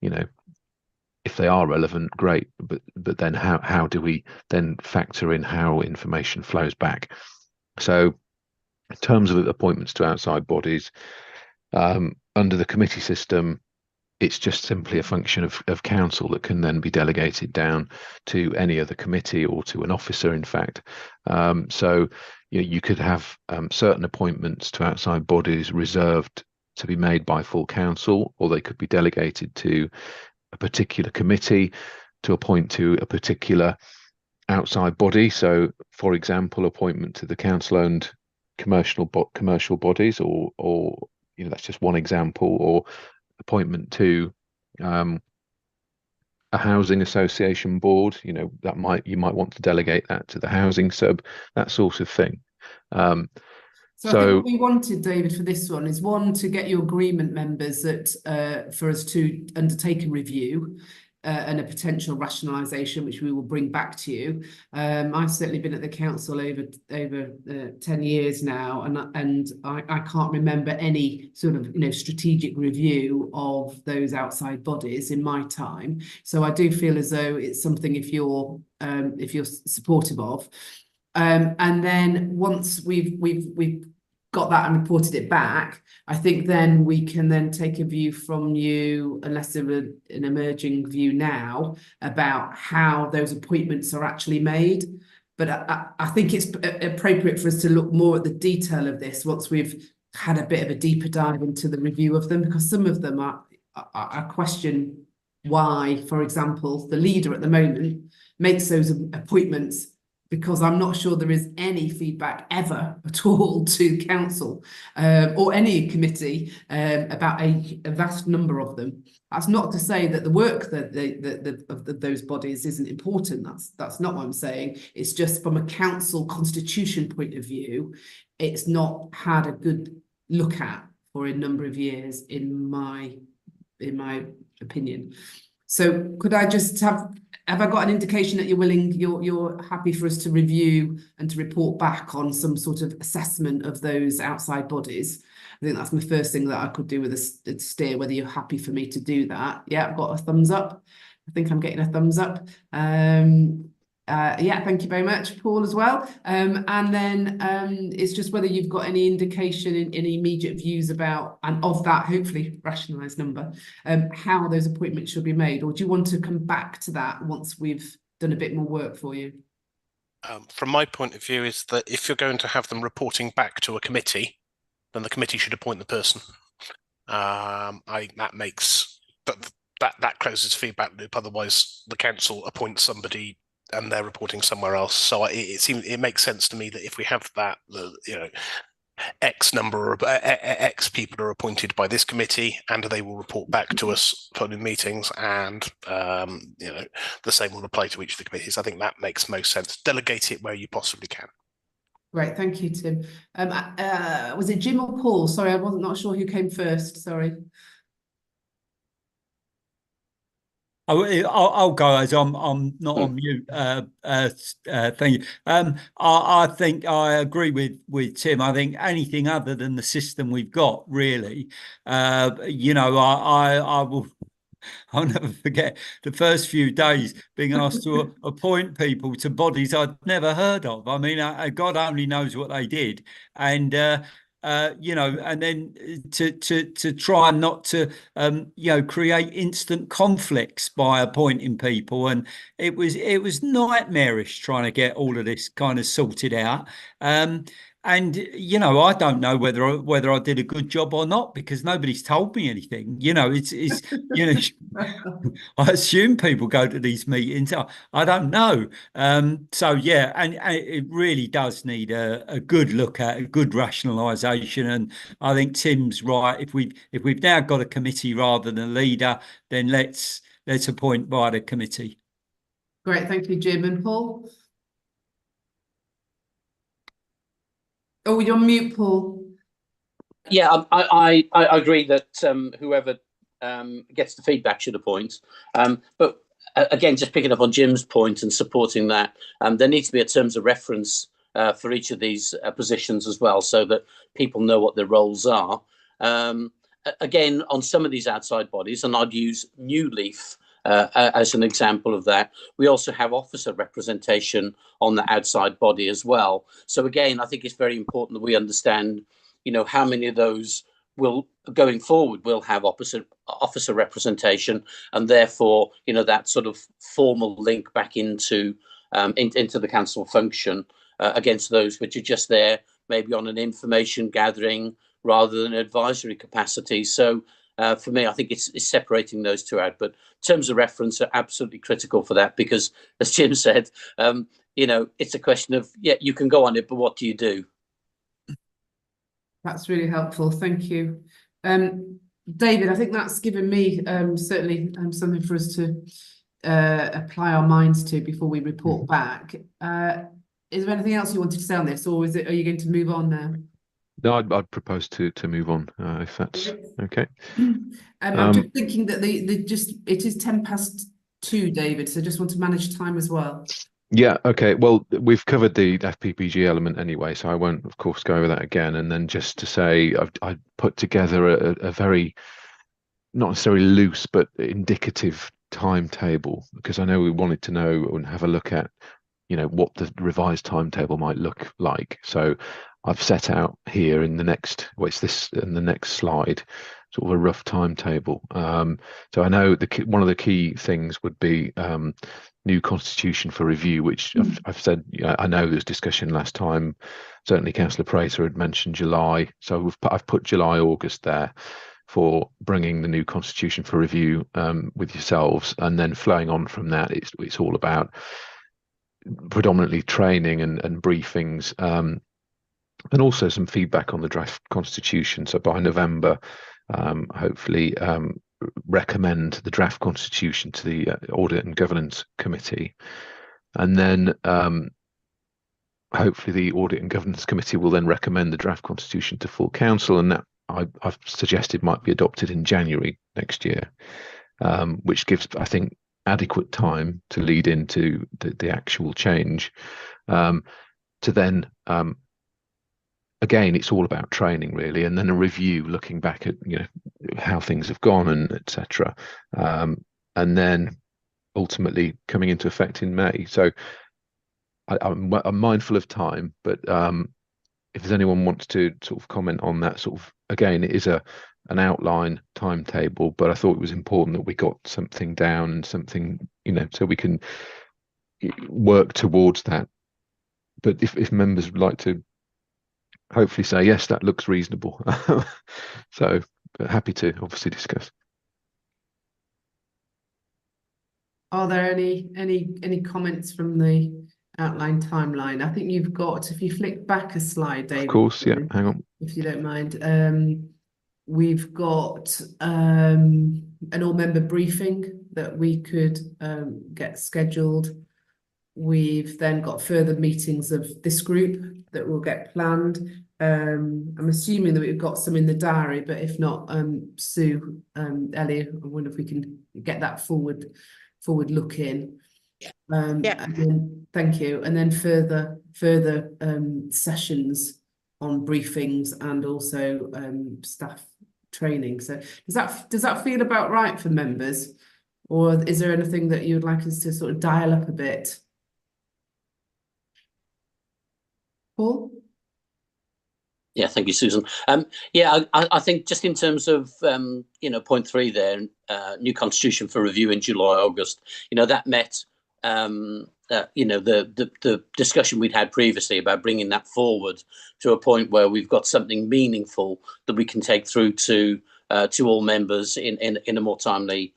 if they are relevant, great, but then how do we then factor in how information flows back? So, in terms of appointments to outside bodies, under the committee system, it's just simply a function of council that can then be delegated down to any other committee or to an officer, in fact. So you could have certain appointments to outside bodies reserved to be made by full council, or they could be delegated to a particular committee to appoint to a particular outside body. So, for example, appointment to the council-owned commercial bodies, or that's just one example, or appointment to a housing association board, that you might want to delegate that to the housing sub, that sort of thing. So I think what we wanted, David, for this one is to get your agreement members that for us to undertake a review and a potential rationalisation, which we will bring back to you. I've certainly been at the council over 10 years now, and I can't remember any sort of strategic review of those outside bodies in my time. So I do feel as though it's something if you're supportive of. And then once we've got that and reported it back, I think then we can then take a view from you, unless there's an emerging view now, about how those appointments are actually made. But I think it's appropriate for us to look more at the detail of this once we've had a bit of a deeper dive into the review of them, because some of them I question why, for example, the leader at the moment makes those appointments, because I'm not sure there is any feedback ever at all to council or any committee about a vast number of them. That's not to say that the work of those bodies isn't important. That's not what I'm saying. It's just from a council constitution point of view, it's not had a good look at for a number of years, in my opinion. So could I just have I got an indication that you're happy for us to review and to report back on some sort of assessment of those outside bodies? I think that's my first thing that I could do with a steer, whether you're happy for me to do that. Yeah, I've got a thumbs up. I think I'm getting a thumbs up. Yeah, thank you very much, Paul, as well. And then it's just whether you've got any indication in immediate views about, and of that hopefully rationalised number, how those appointments should be made, or do you want to come back to that once we've done a bit more work for you? From my point of view is that if you're going to have them reporting back to a committee, then the committee should appoint the person. That makes that closes feedback loop. Otherwise, the council appoints somebody and they're reporting somewhere else. So it makes sense to me that if we have that, X number of X people are appointed by this committee, and they will report back to us following meetings, and the same will apply to each of the committees. I think that makes most sense. Delegate it where you possibly can. Great, thank you, Tim. Was it Jim or Paul? Sorry, I wasn't not sure who came first. Sorry. I'll go, as I'm not on mute. Thank you. I think I agree with Tim. I think anything other than the system we've got, really, I will. I'll never forget the first few days being asked to appoint people to bodies I'd never heard of. I mean, God only knows what they did, and you know, and then to try not to, you know, create instant conflicts by appointing people. And it was nightmarish trying to get all of this kind of sorted out. And you know, I don't know whether I did a good job or not, because nobody's told me anything. You know, it's you know, I assume people go to these meetings. I don't know. So yeah, and it really does need a good look at, a good rationalisation. And I think Tim's right. If we've now got a committee rather than a leader, then let's appoint by the committee. Great, thank you, Jim. And Paul? Oh, you're on mute, Paul. Yeah, I agree that whoever gets the feedback should appoint. But again, just picking up on Jim's point and supporting that, there needs to be a terms of reference for each of these positions as well, so that people know what their roles are. Again, on some of these outside bodies, and I'd use New Leaf as an example of that, we also have officer representation on the outside body as well. So again, I think it's very important that we understand, you know, how many of those will, going forward, will have officer representation, and therefore, you know, that sort of formal link back into the council function against those which are just there, maybe on an information gathering rather than advisory capacity. So for me, I think it's separating those two out. But terms of reference are absolutely critical for that, because, as Jim said, you know, it's a question of, yeah, you can go on it, but what do you do? That's really helpful. Thank you. David, I think that's given me certainly something for us to apply our minds to before we report back. Is there anything else you wanted to say on this, or are you going to move on now? No, I'd propose to move on if that's okay. I'm just thinking that it is 2:10, David, so just want to manage time as well. Yeah, okay. Well, we've covered the FPPG element anyway, so I won't, of course, go over that again. And then just to say, I put together a very, not necessarily loose, but indicative timetable, because I know we wanted to know and have a look at, you know, what the revised timetable might look like. So I've set out here in the next, in the next slide, sort of a rough timetable. So I know one of the key things would be new constitution for review, which I've said, you know, I know there's discussion last time. Certainly Councillor Prater had mentioned July, so I've put July, August there for bringing the new constitution for review with yourselves, and then flowing on from that, it's all about predominantly training and briefings, and also some feedback on the draft constitution. So by November, hopefully recommend the draft constitution to the Audit and Governance Committee, and then hopefully the Audit and Governance Committee will then recommend the draft constitution to full council, and that I've suggested might be adopted in January next year, which gives, I think, adequate time to lead into the actual change, to then again, it's all about training really, and then a review looking back at, you know, how things have gone and etc. And then ultimately coming into effect in May. So I'm mindful of time, but if there's anyone wants to sort of comment on that, sort of, again, it is an outline timetable, but I thought it was important that we got something down and something, you know, so we can work towards that. But if members would like to hopefully say yes, that looks reasonable. So happy to obviously discuss. Are there any comments from the outline timeline? I think you've got, if you flick back a slide, David. Of course, yeah, hang on. If you don't mind. We've got an all-member briefing that we could get scheduled. We've then got further meetings of this group that will get planned. I'm assuming that we've got some in the diary, but if not, Sue, Ellie, I wonder if we can get that forward look in. And then, thank you. And then further sessions on briefings and also staff training. So does that feel about right for members, or is there anything that you would like us to sort of dial up a bit? Paul? Yeah, thank you, Susan. I think just in terms of point 3 there, new constitution for review in July, August. That met the discussion we'd had previously about bringing that forward to a point where we've got something meaningful that we can take through to all members in a more timely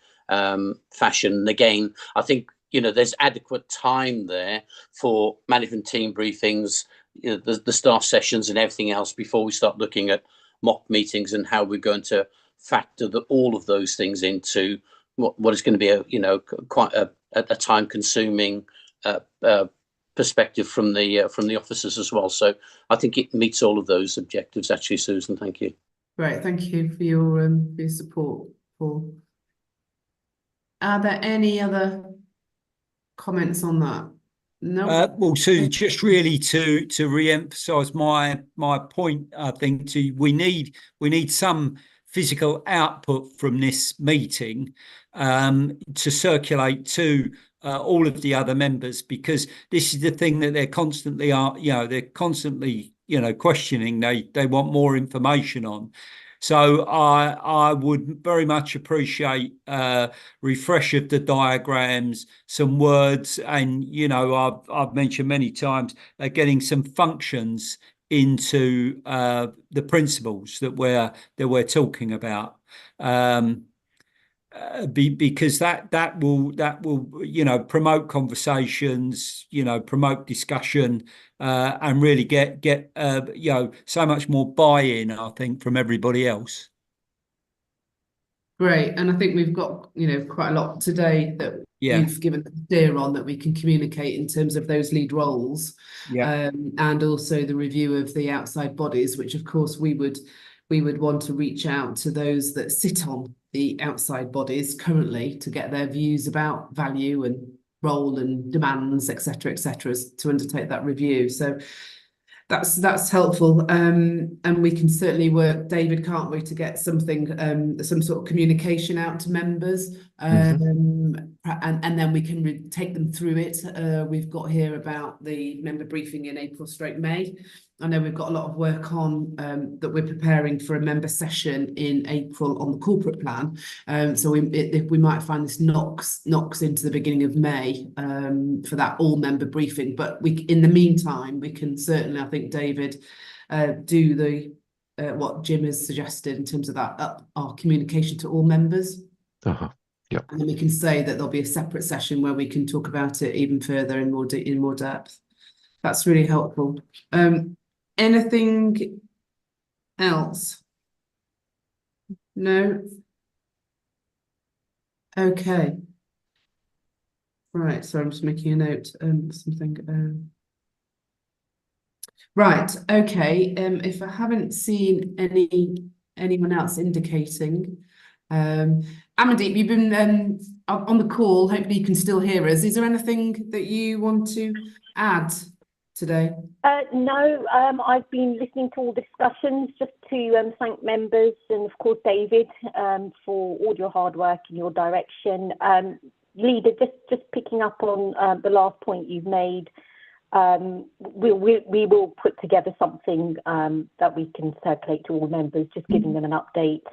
fashion. And again, I think there's adequate time there for management team briefings, the staff sessions and everything else before we start looking at mock meetings and how we're going to factor all of those things into what is going to be quite a time-consuming perspective from the officers as well. So I think it meets all of those objectives. Actually, Susan, thank you. Great, thank you for your support, Paul. Are there any other comments on that? No. Well, Susan, just really to re-emphasise my point, I think we need some physical output from this meeting to circulate to all of the other members, because this is the thing that they're constantly questioning. They want more information on. So I would very much appreciate refresh of the diagrams, some words, and I've mentioned many times getting some functions into the principles that we're talking about, because that will promote conversations, promote discussion, and really get so much more buy-in, I think, from everybody else. Great, and I think we've got quite a lot today that you've given a steer on that we can communicate in terms of those lead roles, and also the review of the outside bodies, which of course we would want to reach out to those that sit on the outside bodies currently to get their views about value and role and demands, etc., to undertake that review. So that's helpful, and we can certainly work, David, can't we, to get something, some sort of communication out to members, and then we can take them through it. We've got here about the member briefing in April/May. I know we've got a lot of work on that we're preparing for a member session in April on the corporate plan. So we might find this knocks into the beginning of May for that all member briefing. But in the meantime, we can certainly, I think, David, do the what Jim has suggested in terms of that up our communication to all members. Yep. And then we can say that there'll be a separate session where we can talk about it even further in more depth. That's really helpful. Anything else? No? Okay. Right, so I'm just making a note, something. Right, okay, if I haven't seen anyone else indicating, Amandeep, you've been on the call, hopefully you can still hear us. Is there anything that you want to add today? No, I've been listening to all discussions, just to thank members and of course David for all your hard work and your direction. Leader, just picking up on the last point you've made, we will put together something that we can circulate to all members, just giving them an update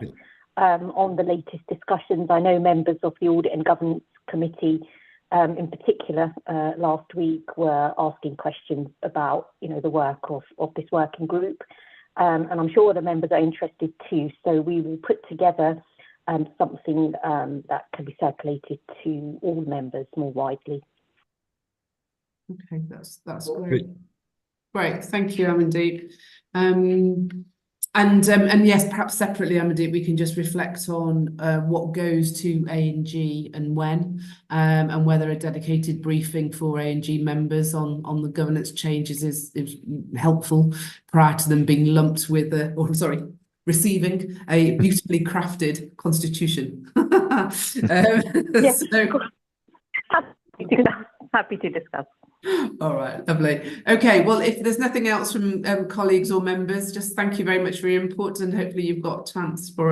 on the latest discussions. I know members of the Audit and Governance Committee in particular last week were asking questions about the work of this working group, and I'm sure the members are interested too. So we will put together something that can be circulated to all members more widely. Okay, that's great. Great, thank you, Amandeep. And yes, perhaps separately, Amandeep, we can just reflect on what goes to A&G and when, and whether a dedicated briefing for A&G members on the governance changes is helpful prior to them being lumped with receiving a beautifully crafted constitution. Yes, So, happy to discuss. all right, lovely. Okay, well, if there's nothing else from colleagues or members, just thank you very much for your input, and hopefully you've got a chance for